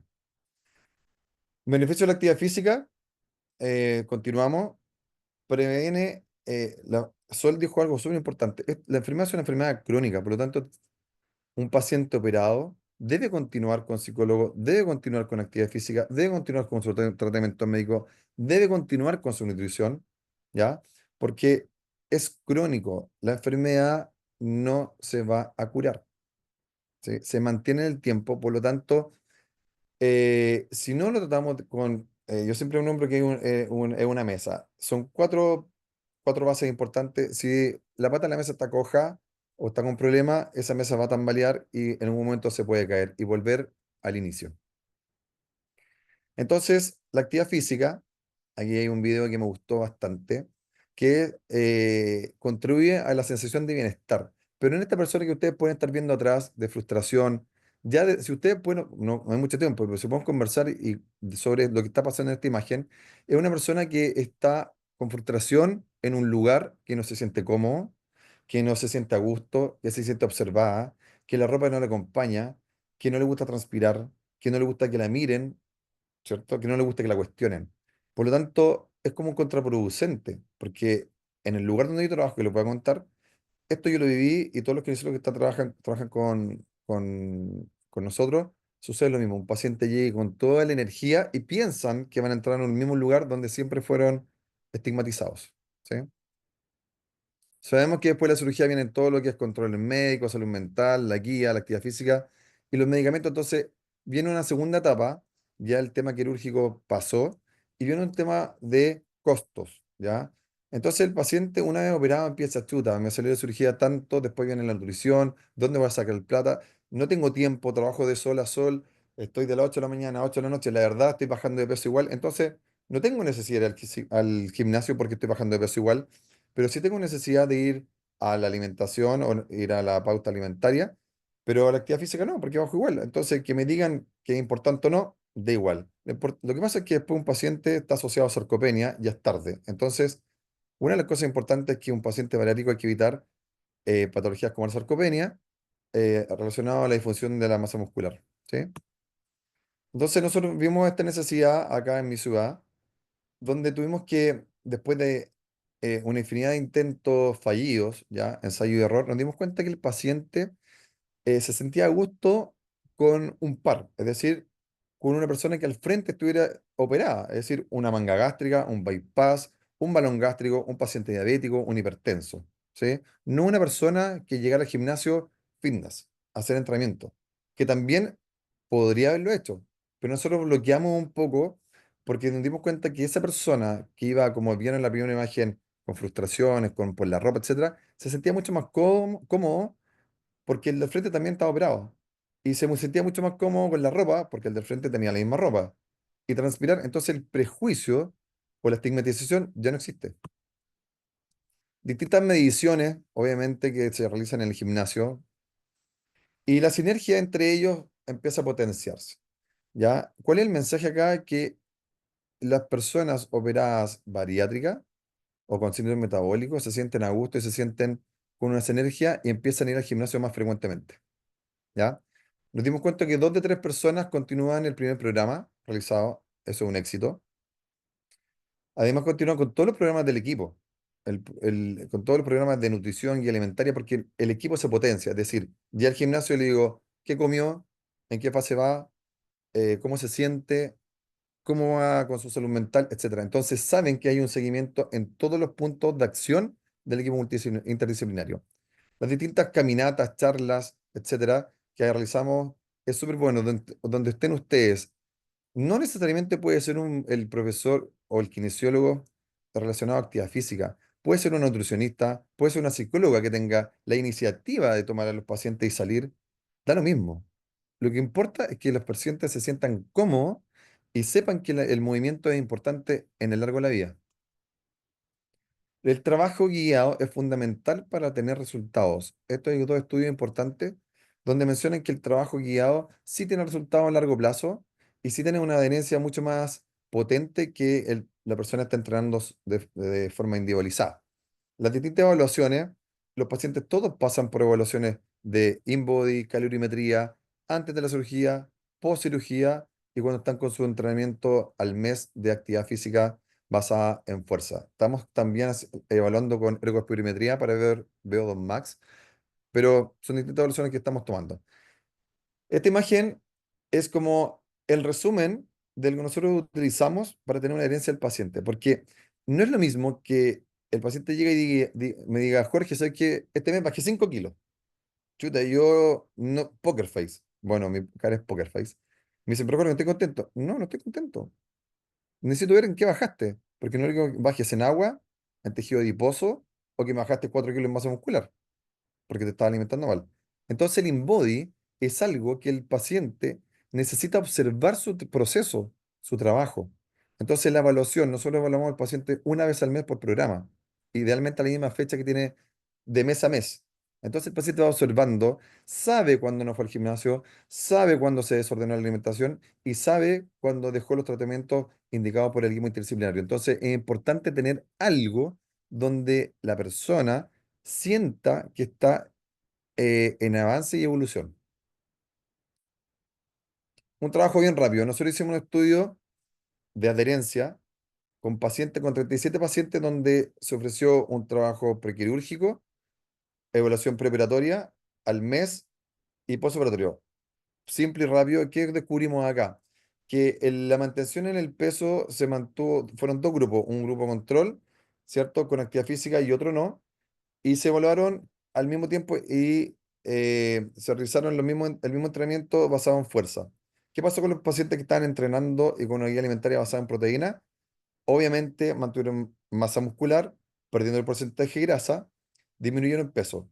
Beneficio de la actividad física, continuamos, previene, Sol dijo algo súper importante, la enfermedad es una enfermedad crónica, por lo tanto, un paciente operado debe continuar con psicólogo, debe continuar con actividad física, debe continuar con su tratamiento médico, debe continuar con su nutrición, ¿ya? Porque es crónico, la enfermedad no se va a curar, ¿sí? Se mantiene en el tiempo, por lo tanto, si no lo tratamos yo siempre nombro que es una mesa. Son cuatro bases importantes. Si la pata de la mesa está coja o está con problema, esa mesa va a tambalear y en un momento se puede caer y volver al inicio. Entonces, la actividad física, aquí hay un video que me gustó bastante, que contribuye a la sensación de bienestar. Pero en esta persona que ustedes pueden estar viendo atrás, de frustración, si ustedes pueden, no hay mucho tiempo, pero si podemos conversar sobre lo que está pasando en esta imagen, es una persona que está con frustración en un lugar que no se siente cómodo, que no se siente a gusto, que se siente observada, que la ropa no le acompaña, que no le gusta transpirar, que no le gusta que la miren, ¿cierto? Que no le gusta que la cuestionen. Por lo tanto, es como un contraproducente, porque en el lugar donde yo trabajo, que lo voy a contar, esto yo lo viví y todos los kinesiólogos que trabajan con nosotros, sucede lo mismo. Un paciente llega con toda la energía y piensan que van a entrar en un mismo lugar donde siempre fueron estigmatizados, ¿sí? Sabemos que después de la cirugía vienen todo lo que es control médico, salud mental, la guía, la actividad física y los medicamentos. Entonces, viene una segunda etapa, ya el tema quirúrgico pasó, y viene un tema de costos, ¿ya? Entonces, el paciente, una vez operado, empieza, chuta, me salió de cirugía tanto, después viene la nutrición, ¿dónde voy a sacar el plata? No tengo tiempo, trabajo de sol a sol, estoy de las 8 de la mañana a 8 de la noche, la verdad, estoy bajando de peso igual, entonces, no tengo necesidad de ir al gimnasio porque estoy bajando de peso igual, pero sí tengo necesidad de ir a la alimentación o ir a la pauta alimentaria, pero a la actividad física no, porque bajo igual. Entonces, que me digan que es importante o no, da igual. Lo que pasa es que después un paciente está asociado a sarcopenia, ya es tarde. Entonces, una de las cosas importantes es que un paciente bariátrico hay que evitar patologías como la sarcopenia relacionadas a la disfunción de la masa muscular, ¿sí? Entonces, nosotros vimos esta necesidad acá en mi ciudad donde tuvimos que, después de una infinidad de intentos fallidos, ya, ensayo y error, nos dimos cuenta que el paciente se sentía a gusto con un par, es decir, con una persona que al frente estuviera operada, es decir, una manga gástrica, un bypass, un balón gástrico, un paciente diabético, un hipertenso, ¿sí? No una persona que llegara al gimnasio fitness, a hacer entrenamiento, que también podría haberlo hecho, pero nosotros bloqueamos un poco porque nos dimos cuenta que esa persona que iba, como vieron en la primera imagen, con frustraciones, por la ropa, etcétera, se sentía mucho más cómodo porque el del frente también estaba operado. Y sentía mucho más cómodo con la ropa, porque el del frente tenía la misma ropa. Y transpirar, entonces el prejuicio o la estigmatización ya no existe. Distintas mediciones, obviamente, que se realizan en el gimnasio, y la sinergia entre ellos empieza a potenciarse. ¿Ya? ¿Cuál es el mensaje acá? Que las personas operadas bariátricas o con síndrome metabólico se sienten a gusto y se sienten con unas energías y empiezan a ir al gimnasio más frecuentemente, ¿ya? Nos dimos cuenta que 2 de 3 personas continúan el primer programa realizado, eso es un éxito. Además, continúan con todos los programas del equipo, con todos los programas de nutrición y alimentaria, porque el equipo se potencia. Es decir, ya al gimnasio le digo, ¿qué comió? ¿En qué fase va? ¿Cómo se siente? ¿Cómo va con su salud mental? Etcétera. Entonces, saben que hay un seguimiento en todos los puntos de acción del equipo interdisciplinario. Las distintas caminatas, charlas, etcétera, que realizamos es súper bueno. Donde estén ustedes, no necesariamente puede ser el profesor o el kinesiólogo relacionado a actividad física. Puede ser un nutricionista, puede ser una psicóloga que tenga la iniciativa de tomar a los pacientes y salir. Da lo mismo. Lo que importa es que los pacientes se sientan cómodos y sepan que el movimiento es importante en el largo de la vida. El trabajo guiado es fundamental para tener resultados. Estos hay 2 estudios importantes donde mencionan que el trabajo guiado sí tiene resultados a largo plazo y sí tiene una adherencia mucho más potente que la persona está entrenando de forma individualizada. Las distintas evaluaciones, los pacientes todos pasan por evaluaciones de InBody, calorimetría, antes de la cirugía, post cirugía y cuando están con su entrenamiento al mes de actividad física basada en fuerza. Estamos también evaluando con ergospirometría para ver VO2 max, pero son distintas evaluaciones que estamos tomando. Esta imagen es como el resumen de lo que nosotros utilizamos para tener una herencia del paciente, porque no es lo mismo que el paciente llegue y me diga, Jorge, sé que este mes bajé 5 kilos. Chuta, yo no, poker face. Bueno, mi cara es poker face. Me dicen, pero Jorge, estoy contento. No, no estoy contento. Necesito ver en qué bajaste, porque no es que bajes en agua, en tejido adiposo, o que me bajaste 4 kilos en masa muscular porque te estaba alimentando mal. Entonces el InBody es algo que el paciente necesita observar su proceso, su trabajo. Entonces la evaluación, nosotros evaluamos al paciente una vez al mes por programa, idealmente a la misma fecha que tiene de mes a mes. Entonces el paciente va observando, sabe cuándo no fue al gimnasio, sabe cuándo se desordenó la alimentación y sabe cuándo dejó los tratamientos indicados por el equipo interdisciplinario. Entonces es importante tener algo donde la persona sienta que está en avance y evolución. Un trabajo bien rápido. Nosotros hicimos un estudio de adherencia con pacientes, con 37 pacientes, donde se ofreció un trabajo prequirúrgico, evaluación preoperatoria al mes y postoperatorio. Simple y rápido. ¿Qué descubrimos acá? Que la mantención en el peso se mantuvo, fueron 2 grupos, un grupo control, ¿cierto? Con actividad física y otro no. Y se evaluaron al mismo tiempo y se realizaron el mismo entrenamiento basado en fuerza. ¿Qué pasó con los pacientes que estaban entrenando y con una guía alimentaria basada en proteína? Obviamente mantuvieron masa muscular, perdiendo el porcentaje de grasa, disminuyeron peso.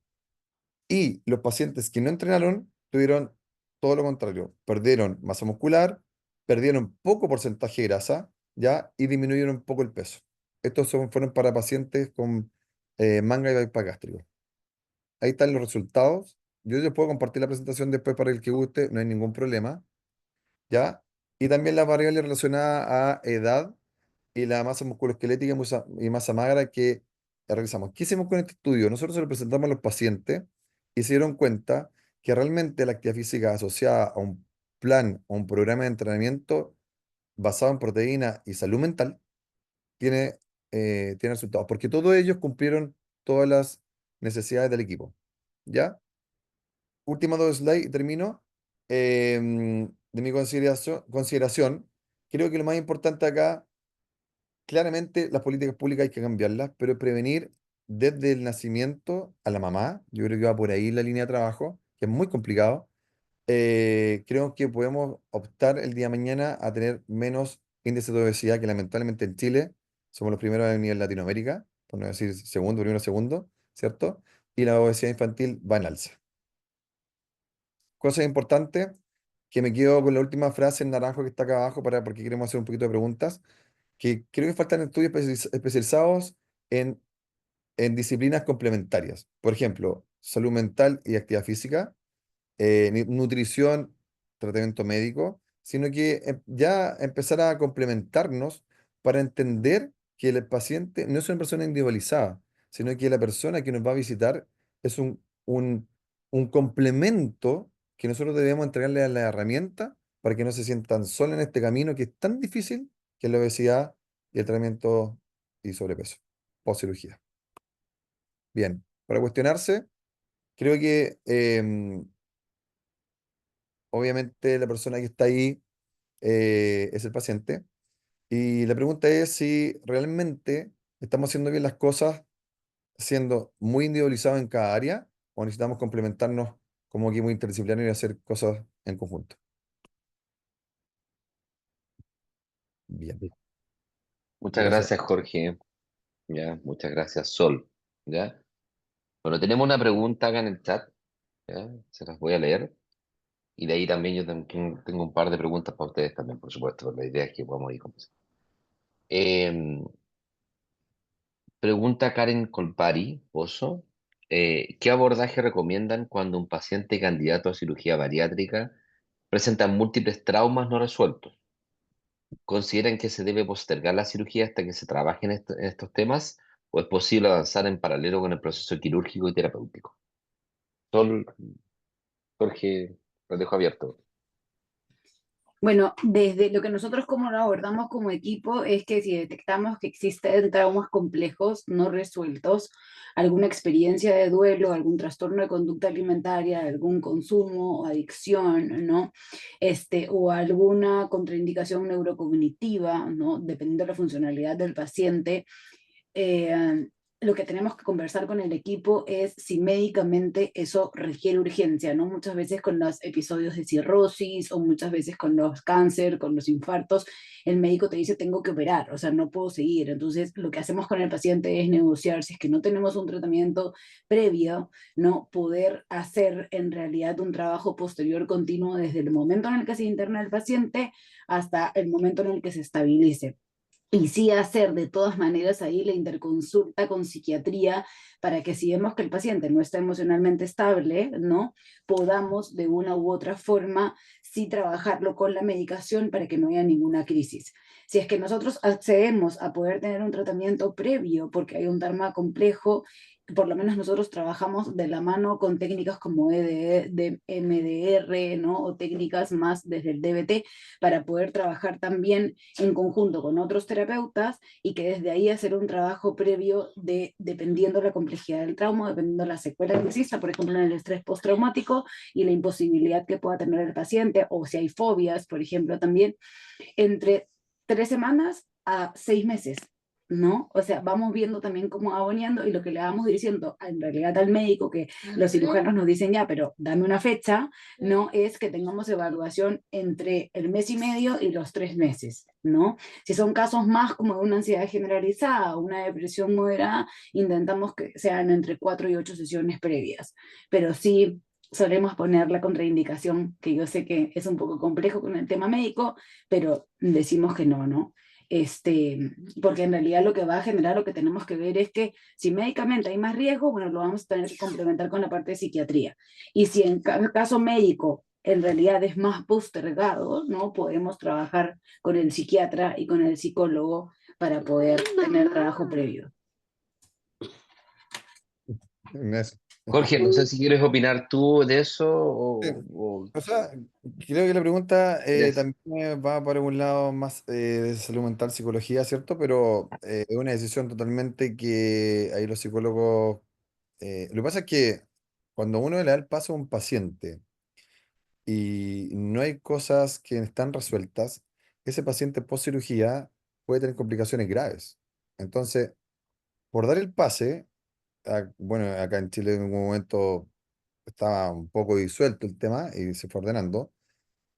Y los pacientes que no entrenaron tuvieron todo lo contrario, perdieron masa muscular, perdieron poco porcentaje de grasa, ¿ya? Y disminuyeron poco el peso. Fueron para pacientes con manga y bypass gástrico. Ahí están los resultados. Yo les puedo compartir la presentación después para el que guste, no hay ningún problema, ¿ya? Y también las variables relacionadas a edad y la masa musculoesquelética y masa magra que realizamos. ¿Qué hicimos con este estudio? Nosotros se lo presentamos a los pacientes y se dieron cuenta que realmente la actividad física asociada a un plan o un programa de entrenamiento basado en proteína y salud mental tiene resultados, porque todos ellos cumplieron todas las necesidades del equipo. ¿Ya? Últimas 2 slides y termino. De mi consideración, creo que lo más importante acá, claramente las políticas públicas hay que cambiarlas, pero prevenir desde el nacimiento a la mamá, yo creo que va por ahí la línea de trabajo, que es muy complicado. Creo que podemos optar el día de mañana a tener menos índice de obesidad, que lamentablemente en Chile somos los primeros a nivel Latinoamérica, por no decir segundo, primero, segundo, ¿cierto? Y la obesidad infantil va en alza. Cosa importante, que me quedo con la última frase en naranjo que está acá abajo porque queremos hacer un poquito de preguntas, que creo que faltan estudios especializados en disciplinas complementarias. Por ejemplo, salud mental y actividad física, nutrición, tratamiento médico, sino que ya empezar a complementarnos para entender que el paciente no es una persona individualizada, sino que la persona que nos va a visitar es un complemento que nosotros debemos entregarle a la herramienta para que no se sientan solos en este camino que es tan difícil, que es la obesidad y el tratamiento y sobrepeso, post cirugía. Bien, para cuestionarse, creo que obviamente la persona que está ahí es el paciente. Y la pregunta es si realmente estamos haciendo bien las cosas, siendo muy individualizados en cada área, o necesitamos complementarnos como equipo interdisciplinario y hacer cosas en conjunto. Bien, Muchas gracias. gracias, Jorge. Ya, muchas gracias, Sol. ¿Ya? Bueno, tenemos una pregunta acá en el chat, ¿ya? Se las voy a leer. Y de ahí también yo tengo un par de preguntas para ustedes también, por supuesto. La idea es que podamos ir con eso. Pregunta Karen Colpari, Pozo. ¿Qué abordaje recomiendan cuando un paciente candidato a cirugía bariátrica presenta múltiples traumas no resueltos? ¿Consideran que se debe postergar la cirugía hasta que se trabaje en estos temas o es posible avanzar en paralelo con el proceso quirúrgico y terapéutico? Sol, Jorge, los dejo abierto. Bueno, desde lo que nosotros como lo abordamos como equipo es que si detectamos que existen traumas complejos no resueltos, alguna experiencia de duelo, algún trastorno de conducta alimentaria, algún consumo o adicción, ¿no? O alguna contraindicación neurocognitiva, ¿no? Dependiendo de la funcionalidad del paciente, eh, lo que tenemos que conversar con el equipo es si médicamente eso requiere urgencia, ¿no? Muchas veces con los episodios de cirrosis o muchas veces con los cáncer, con los infartos, el médico te dice tengo que operar, o sea, no puedo seguir. Entonces, lo que hacemos con el paciente es negociar, si es que no tenemos un tratamiento previo, ¿no? Poder hacer en realidad un trabajo posterior continuo desde el momento en el que se interna el paciente hasta el momento en el que se estabilice. Y sí hacer de todas maneras ahí la interconsulta con psiquiatría para que si vemos que el paciente no está emocionalmente estable, ¿no? Podamos de una u otra forma sí trabajarlo con la medicación para que no haya ninguna crisis. Si es que nosotros accedemos a poder tener un tratamiento previo porque hay un trauma complejo, por lo menos nosotros trabajamos de la mano con técnicas como de MDR, ¿no? O técnicas más desde el DBT para poder trabajar también en conjunto con otros terapeutas y que desde ahí hacer un trabajo previo dependiendo de la complejidad del trauma, dependiendo de la secuela que exista, por ejemplo, en el estrés postraumático y la imposibilidad que pueda tener el paciente, o si hay fobias, por ejemplo, también, entre 3 semanas a 6 meses. ¿No? O sea, vamos viendo también cómo va aboniendo y lo que le vamos diciendo en realidad al médico, que los cirujanos nos dicen ya, pero dame una fecha, ¿no? Es que tengamos evaluación entre el mes y medio y los 3 meses, ¿no? Si son casos más como de una ansiedad generalizada o una depresión moderada, intentamos que sean entre 4 y 8 sesiones previas, pero sí solemos poner la contraindicación, que yo sé que es un poco complejo con el tema médico, pero decimos que no, ¿no? Porque en realidad lo que va a generar, lo que tenemos que ver es que si médicamente hay más riesgo, bueno, lo vamos a tener que complementar con la parte de psiquiatría. Y si en caso médico en realidad es más postergado, ¿no? Podemos trabajar con el psiquiatra y con el psicólogo para poder tener trabajo previo. Ignacio. Jorge, no sé si quieres opinar tú de eso Sí. o O sea, creo que la pregunta quieres. también va por un lado más de salud mental, psicología, ¿cierto? Pero es una decisión totalmente que ahí los psicólogos... lo que pasa es que cuando uno le da el paso a un paciente y no hay cosas que están resueltas, ese paciente post cirugía puede tener complicaciones graves. Entonces, por dar el pase, bueno, acá en Chile en un momento estaba un poco disuelto el tema y se fue ordenando,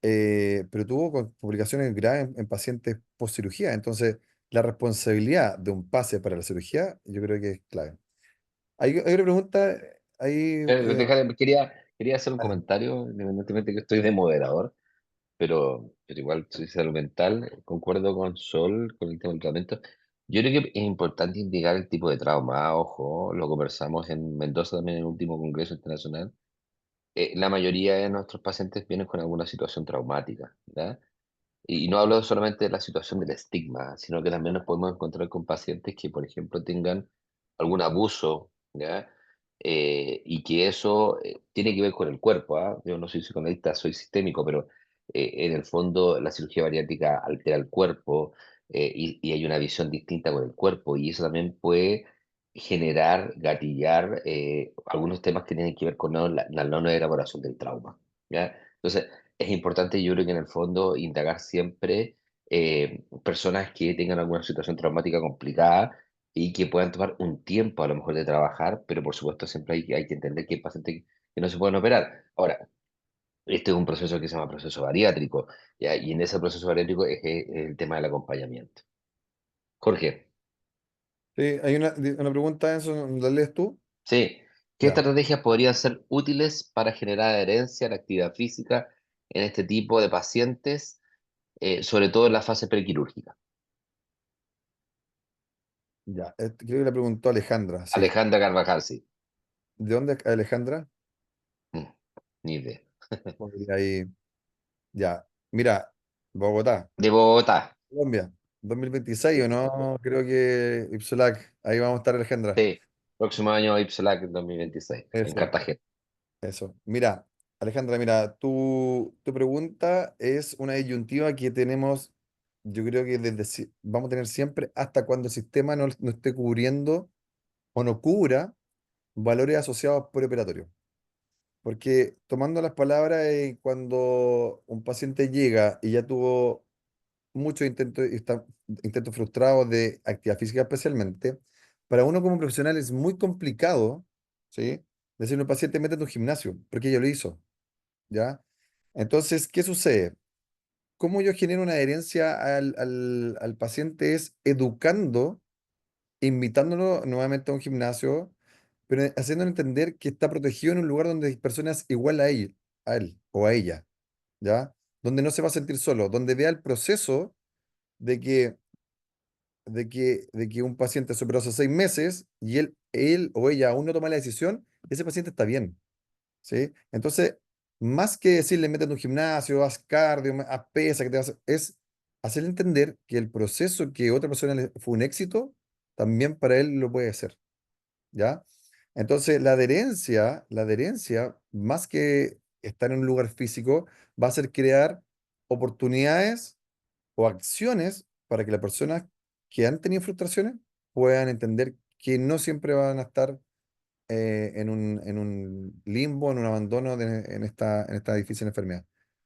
pero tuvo complicaciones graves en pacientes post cirugía. Entonces, la responsabilidad de un pase para la cirugía, yo creo que es clave. Hay una pregunta ahí. Quería hacer un comentario, independientemente que estoy de moderador, pero igual soy salud mental, concuerdo con Sol, con el tema del tratamiento. Yo creo que es importante indicar el tipo de trauma. Ojo, lo conversamos en Mendoza también en el último Congreso Internacional. La mayoría de nuestros pacientes vienen con alguna situación traumática, ¿ya? Y no hablo solamente de la situación del estigma, sino que también nos podemos encontrar con pacientes que, por ejemplo, tengan algún abuso, ¿ya? Y que eso tiene que ver con el cuerpo, ¿ah? Yo no soy psicoanalista, soy sistémico, pero en el fondo la cirugía bariátrica altera el cuerpo, y hay una visión distinta con el cuerpo, y eso también puede generar, gatillar algunos temas que tienen que ver con la no elaboración del trauma, ¿ya? Entonces, es importante, yo creo que en el fondo, indagar siempre personas que tengan alguna situación traumática complicada y que puedan tomar un tiempo a lo mejor de trabajar, pero por supuesto siempre hay que entender que hay pacientes que no se pueden operar. Ahora, este es un proceso que se llama proceso bariátrico, ¿ya? Y en ese proceso bariátrico es el tema del acompañamiento. Jorge, Sí, hay una pregunta, Enzo, ¿la lees tú? sí, ¿qué Ya, estrategias podrían ser útiles para generar adherencia a la actividad física en este tipo de pacientes, sobre todo en la fase prequirúrgica? ya. Creo que la preguntó Alejandra, sí. Alejandra Carvajal, sí. ¿De dónde es Alejandra? Mm, ni idea. Podría ir. Ya. Mira, Bogotá, De Bogotá, Colombia, 2026 o no, creo que Ipsolac, ahí vamos a estar Alejandra. sí. Próximo año Ipselac 2026, en Eso, Cartagena. eso. Mira, Alejandra, mira, tu pregunta es una disyuntiva que tenemos, yo creo que vamos a tener siempre hasta cuando el sistema no esté cubriendo o no cubra valores asociados por operatorio. Porque tomando las palabras, cuando un paciente llega y ya tuvo muchos intentos frustrados de actividad física especialmente, para uno como profesional es muy complicado, ¿sí? Decirle al paciente, métete en un gimnasio, porque ella lo hizo, ¿ya? Entonces, ¿qué sucede? ¿Cómo yo genero una adherencia al paciente? Es educando, invitándolo nuevamente a un gimnasio, pero haciéndole entender que está protegido en un lugar donde hay personas igual a él o a ella, ¿ya? Donde no se va a sentir solo, donde vea el proceso de que de que un paciente superó hace 6 meses y él o ella aún no toma la decisión, ese paciente está bien, ¿sí? Entonces, más que decirle, métete en un gimnasio, haz cardio, haz pesa, es hacerle entender que el proceso que otra persona fue un éxito, también para él lo puede ser, ¿ya? Entonces, la adherencia, más que estar en un lugar físico, va a ser crear oportunidades o acciones para que las personas que han tenido frustraciones puedan entender que no siempre van a estar en un limbo, en un abandono en esta difícil enfermedad.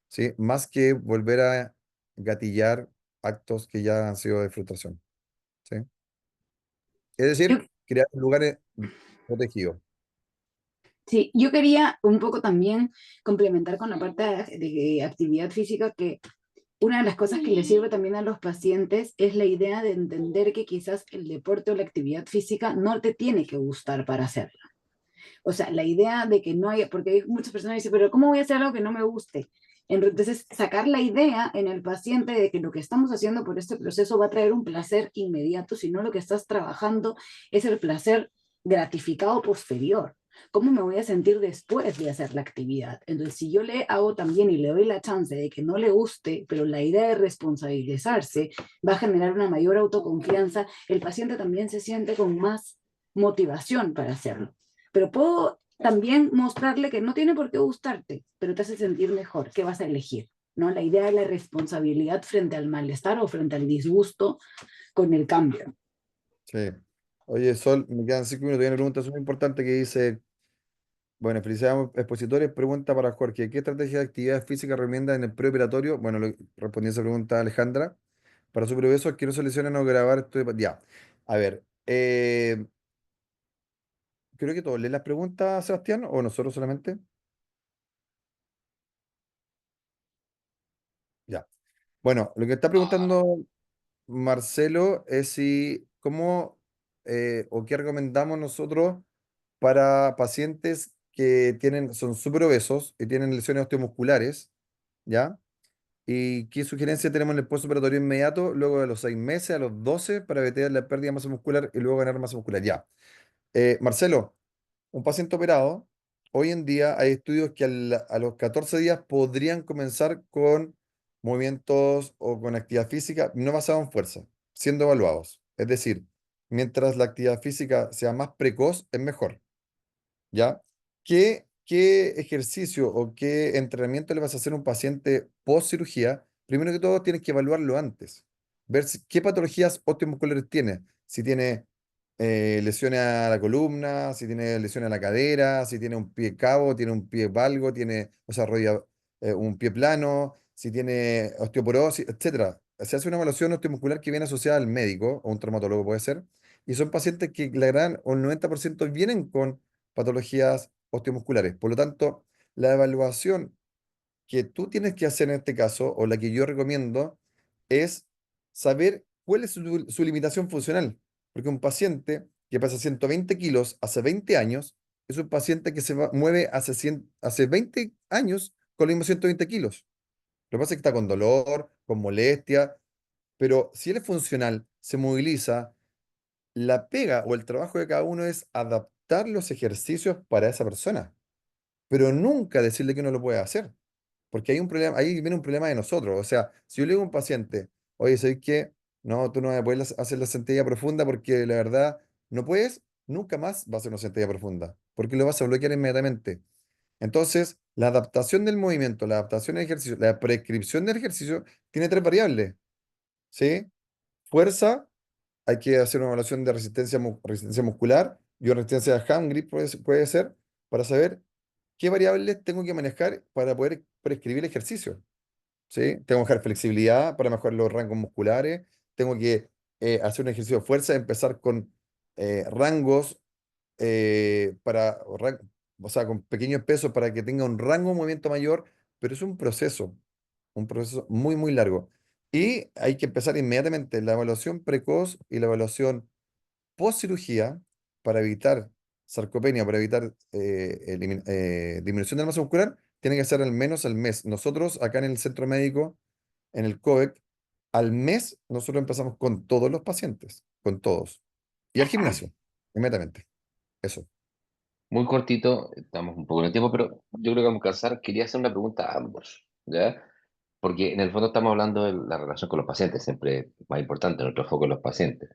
¿Sí? Más que volver a gatillar actos que ya han sido de frustración. ¿Sí? Es Yo, decir, crear lugares protegidos. sí, yo quería un poco también complementar con la parte de actividad física, que una de las cosas que le sirve también a los pacientes es la idea de entender que quizás el deporte o la actividad física no te tiene que gustar para hacerla. O sea, la idea de que no hay, porque hay muchas personas que dicen, pero ¿cómo voy a hacer algo que no me guste? Entonces, sacar la idea en el paciente de que lo que estamos haciendo por este proceso va a traer un placer inmediato, sino lo que estás trabajando es el placer gratificado posterior. ¿Cómo me voy a sentir después de hacer la actividad? Entonces, si yo le hago también y le doy la chance de que no le guste, pero la idea de responsabilizarse va a generar una mayor autoconfianza, el paciente también se siente con más motivación para hacerlo. Pero puedo también mostrarle que no tiene por qué gustarte, pero te hace sentir mejor. ¿Qué vas a elegir? ¿No? La idea de la responsabilidad frente al malestar o frente al disgusto con el cambio. Sí. Oye, Sol, me quedan 5 minutos. Hay una pregunta súper importante que dice, bueno, felicidades expositores. Pregunta para Jorge. ¿Qué estrategia de actividad física recomienda en el preoperatorio? Bueno, respondí a esa pregunta a Alejandra. Para su progreso, que no se lesionen o grabar esto. Ya. A ver, creo que todos leen las preguntas, Sebastián, o nosotros solamente. Ya. Bueno, lo que está preguntando Marcelo es si, cómo o qué recomendamos nosotros para pacientes que son súper obesos y tienen lesiones osteomusculares, ¿ya? ¿Y qué sugerencia tenemos en el postoperatorio inmediato, luego de los 6 meses, a los 12, para evitar la pérdida de masa muscular y luego ganar masa muscular? Ya. Marcelo, un paciente operado, hoy en día hay estudios que a los 14 días podrían comenzar con movimientos o con actividad física no basado en fuerza, siendo evaluados. Es decir, mientras la actividad física sea más precoz, es mejor. ¿Ya? ¿Qué ejercicio o qué entrenamiento le vas a hacer a un paciente post cirugía? Primero que todo, tienes que evaluarlo antes, ver qué patologías osteomusculares tiene, si tiene lesiones a la columna, si tiene lesiones a la cadera, si tiene un pie cabo, tiene un pie valgo, tiene, o sea, un pie plano, si tiene osteoporosis, etcétera. Se hace una evaluación osteomuscular que viene asociada al médico o un traumatólogo puede ser, y son pacientes que la gran o el 90% vienen con patologías osteomusculares. Por lo tanto, la evaluación que tú tienes que hacer en este caso, o la que yo recomiendo, es saber cuál es su limitación funcional. Porque un paciente que pesa 120 kilos hace 20 años es un paciente que mueve hace 20 años con los mismos 120 kilos. Lo que pasa es que está con dolor, con molestia, pero si él es funcional, se moviliza, la pega o el trabajo de cada uno es adaptar los ejercicios para esa persona, pero nunca decirle que no lo puede hacer, porque hay un problema, ahí viene un problema de nosotros. O sea, si yo le digo a un paciente, oye, ¿sabes qué? No, tú no vas a poder hacer la sentadilla profunda porque la verdad no puedes, nunca más va a hacer una sentadilla profunda, porque lo vas a bloquear inmediatamente. Entonces, la adaptación del movimiento, la adaptación del ejercicio, la prescripción del ejercicio tiene tres variables, ¿sí? Fuerza, hay que hacer una evaluación de resistencia muscular y una resistencia de hand grip puede ser para saber qué variables tengo que manejar para poder prescribir ejercicio. ¿Sí? Tengo que manejar flexibilidad para mejorar los rangos musculares, tengo que hacer un ejercicio de fuerza, empezar con rangos o sea, con pequeños pesos para que tenga un rango de movimiento mayor, pero es un proceso muy, muy largo. Y hay que empezar inmediatamente la evaluación precoz y la evaluación post cirugía para evitar sarcopenia, para evitar disminución de la masa muscular, tiene que ser al menos al mes. Nosotros acá en el centro médico, en el COVEC, al mes nosotros empezamos con todos los pacientes, con todos. Y al gimnasio, inmediatamente. Eso. Muy cortito, estamos un poco en el tiempo, pero yo creo que vamos a alcanzar. Quería hacer una pregunta a ambos, ¿ya? Porque en el fondo estamos hablando de la relación con los pacientes, siempre más importante, nuestro foco en los pacientes.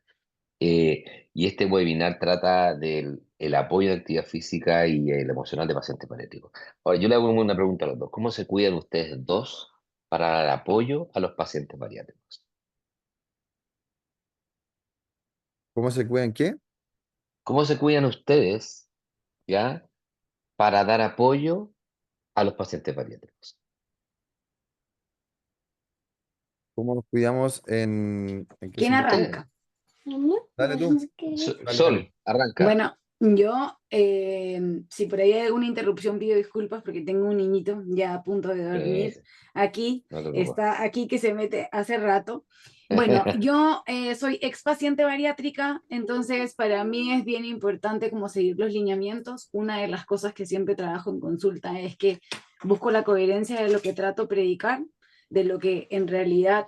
Y este webinar trata del el apoyo de actividad física y el emocional de pacientes paliátricos. Ahora, yo le hago una pregunta a los dos. ¿Cómo se cuidan ustedes dos para dar apoyo a los pacientes bariátricos? ¿Cómo se cuidan qué? ¿Cómo se cuidan ustedes, ya, para dar apoyo a los pacientes bariátricos? ¿Cómo nos cuidamos en qué ¿Quién sentido? Ustedes. arranca? Dale tú, dale, dale. Sol, arranca. Bueno, yo, si por ahí hay alguna interrupción, pido disculpas porque tengo un niñito ya a punto de dormir Eh, aquí, no te preocupes. está aquí que se mete hace rato. Bueno, yo soy ex paciente bariátrica, entonces para mí es bien importante como seguir los lineamientos. Una de las cosas que siempre trabajo en consulta es que busco la coherencia de lo que trato de predicar, de lo que en realidad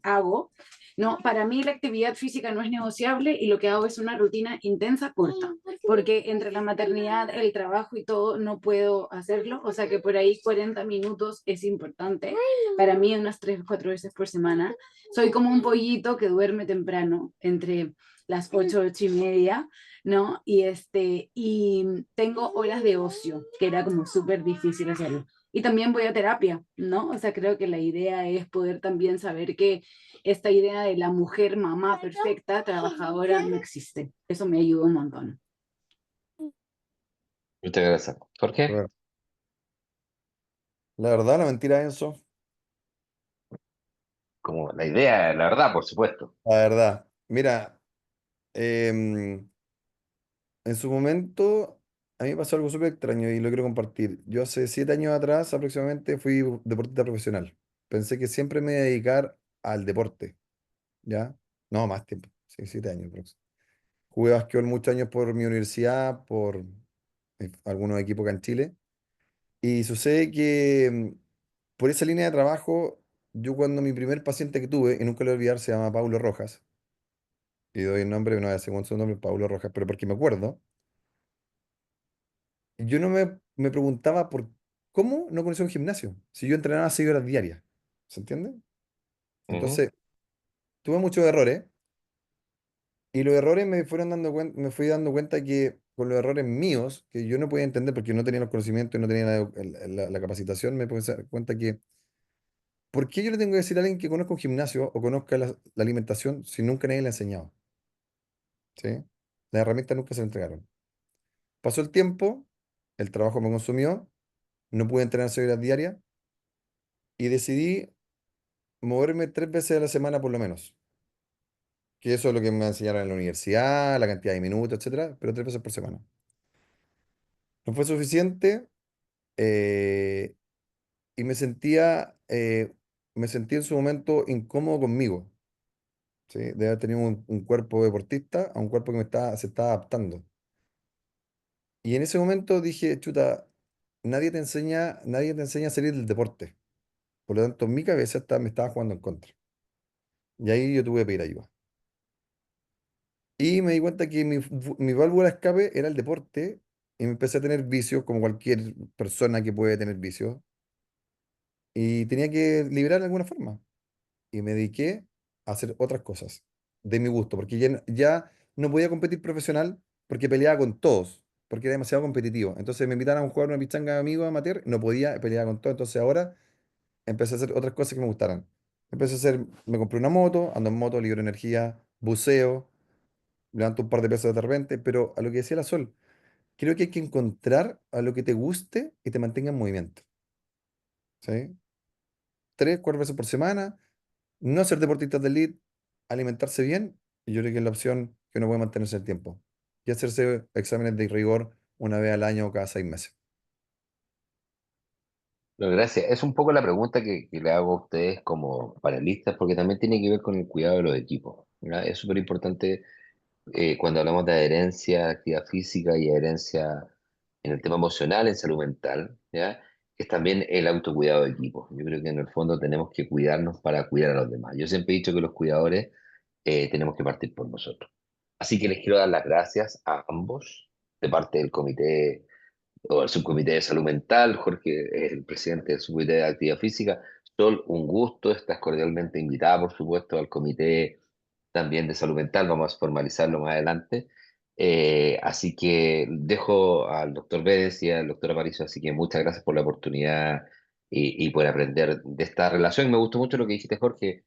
hago. No, para mí la actividad física no es negociable y lo que hago es una rutina intensa, corta, porque entre la maternidad, el trabajo y todo no puedo hacerlo, o sea que por ahí 40 minutos es importante, para mí unas 3 o 4 veces por semana. Soy como un pollito que duerme temprano, entre las 8, 8 y media, ¿no? Y tengo horas de ocio, que era como súper difícil hacerlo. Y también voy a terapia, ¿no? O sea, creo que la idea es poder también saber que esta idea de la mujer mamá perfecta, trabajadora, no existe. Eso me ayuda un montón. Muchas gracias. A Jorge, ver, la verdad, la mentira, Enzo, como la idea, la verdad, por supuesto. la verdad. Mira, em, en su momento, a mí me pasó algo súper extraño y lo quiero compartir. Yo hace 7 años atrás aproximadamente fui deportista profesional. Pensé que siempre me iba a dedicar al deporte, ¿ya? No, más tiempo, sí, 7 años aproximadamente. Jugué básquetbol muchos años por mi universidad, por algunos equipos acá en Chile. Y sucede que por esa línea de trabajo, yo cuando mi primer paciente que tuve, y nunca lo voy a olvidar, se llama Paulo Rojas, y doy el nombre, no voy a decir cuál es su nombre, Paulo Rojas, pero porque me acuerdo. Yo no me preguntaba por cómo no conocía un gimnasio, si yo entrenaba 6 horas diarias. ¿Se entiende? Ujú. Entonces, tuve muchos errores y los errores me fueron me fui dando cuenta que con los errores míos, que yo no podía entender porque no tenía los conocimientos y no tenía la capacitación, me pude dar cuenta que, ¿por qué yo le tengo que decir a alguien que conozca un gimnasio o conozca la alimentación si nunca nadie le ha enseñado? ¿Sí? Las herramientas nunca se le entregaron. Pasó el tiempo, el trabajo me consumió, no pude entrenar 6 horas diarias y decidí moverme 3 veces a la semana por lo menos. Que eso es lo que me enseñaron en la universidad, la cantidad de minutos, etcétera, pero 3 veces por semana. No fue suficiente eh, y me sentí en su momento incómodo conmigo, ¿sí? De haber tenido un cuerpo deportista a un cuerpo que se estaba adaptando. Y en ese momento dije, chuta, nadie te enseña a salir del deporte. Por lo tanto, mi cabeza me estaba jugando en contra. Y ahí yo tuve que pedir ayuda. Y me di cuenta que mi válvula de escape era el deporte y me empecé a tener vicios como cualquier persona que puede tener vicios y tenía que liberar de alguna forma. Y me dediqué a hacer otras cosas de mi gusto, porque ya no podía competir profesional porque peleaba con todos, porque era demasiado competitivo. Entonces me invitaron a jugar una pichanga de amigos amateur, no podía, pelear con todos. Entonces ahora empecé a hacer otras cosas que me gustaran. Me compré una moto, ando en moto, libero energía, buceo, levanto un par de pesos de repente, pero a lo que decía la Sol, creo que hay que encontrar a lo que te guste y te mantenga en movimiento. ¿Sí? 3, 4 veces por semana, no ser deportista de elite, alimentarse bien, y yo creo que es la opción que uno puede mantenerse el tiempo. Y hacerse exámenes de rigor una vez al año o cada 6 meses. No, gracias. Es un poco la pregunta que le hago a ustedes como panelistas, porque también tiene que ver con el cuidado de los equipos. ¿Ya? Es súper importante cuando hablamos de adherencia, actividad física y adherencia en el tema emocional, en salud mental, ¿ya? Es también el autocuidado de equipo. Yo creo que en el fondo tenemos que cuidarnos para cuidar a los demás. Yo siempre he dicho que los cuidadores tenemos que partir por nosotros. Así que les quiero dar las gracias a ambos de parte del comité o el subcomité de salud mental. Jorge es el presidente del subcomité de actividad física. Sol, un gusto, estás cordialmente invitada, por supuesto, al comité también de salud mental, vamos a formalizarlo más adelante. Así que dejo al doctor Vélez y al doctor Aparicio, así que muchas gracias por la oportunidad y por aprender de esta relación. Me gustó mucho lo que dijiste, Jorge.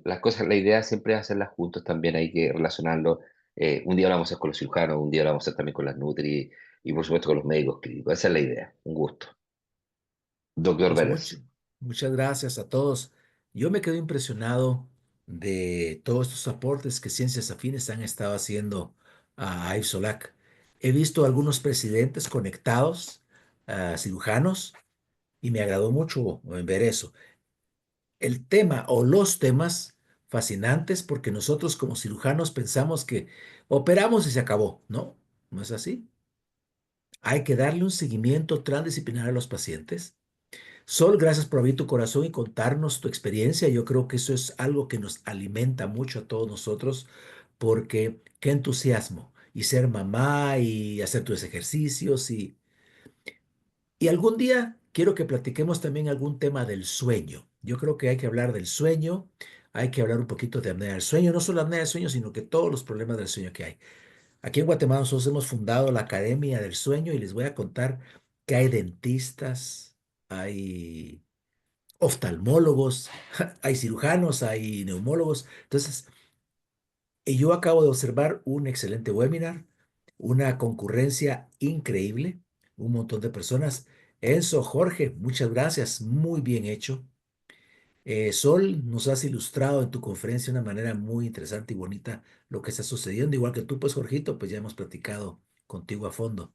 Las cosas, la idea siempre es hacerlas juntos, también hay que relacionarlo. Un día lo vamos a hacer con los cirujanos, un día lo vamos a hacer también con las Nutri y por supuesto con los médicos clínicos. Esa es la idea. Un gusto. Doctor Pues Vélez. muchas gracias a todos. Yo me quedo impresionado de todos estos aportes que Ciencias Afines han estado haciendo a IFSOLAC. He visto algunos presidentes conectados, cirujanos, y me agradó mucho ver eso. El tema o los temas fascinantes porque nosotros como cirujanos pensamos que operamos y se acabó, ¿no? ¿No es así? Hay que darle un seguimiento transdisciplinar a los pacientes. Sol, gracias por abrir tu corazón y contarnos tu experiencia. Yo creo que eso es algo que nos alimenta mucho a todos nosotros, porque qué entusiasmo. Y ser mamá y hacer tus ejercicios. Y algún día quiero que platiquemos también algún tema del sueño. Yo creo que hay que hablar del sueño, hay que hablar un poquito de apnea del sueño, no solo apnea del sueño, sino que todos los problemas del sueño que hay. Aquí en Guatemala nosotros hemos fundado la Academia del Sueño y les voy a contar que hay dentistas, hay oftalmólogos, hay cirujanos, hay neumólogos. Entonces, yo acabo de observar un excelente webinar, una concurrencia increíble, un montón de personas. Enzo, Jorge, muchas gracias, muy bien hecho. Sol, nos has ilustrado en tu conferencia de una manera muy interesante y bonita lo que está sucediendo, igual que tú, pues, Jorgito, pues ya hemos platicado contigo a fondo.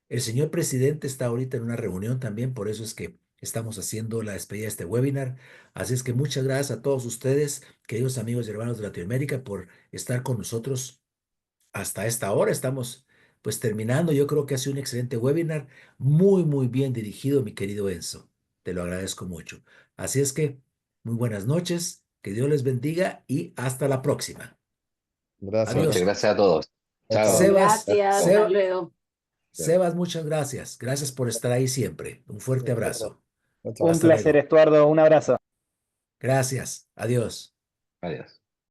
El señor presidente está ahorita en una reunión también, por eso es que estamos haciendo la despedida de este webinar. Así es que muchas gracias a todos ustedes, queridos amigos y hermanos de Latinoamérica, por estar con nosotros hasta esta hora. Estamos pues terminando. Yo creo que ha sido un excelente webinar, muy, muy bien dirigido, mi querido Enzo. Te lo agradezco mucho. Así es que muy buenas noches, que Dios les bendiga y hasta la próxima. Gracias a Muchas Adiós. todos. gracias a todos. Chao, chao. Chao. Sebas, Gracias, hasta luego. Sebas, muchas gracias. Gracias por estar ahí siempre. Un fuerte Chao, chao. abrazo. Chao, chao. Un Hasta placer, luego. Estuardo. Un abrazo. Gracias. Adiós. Adiós.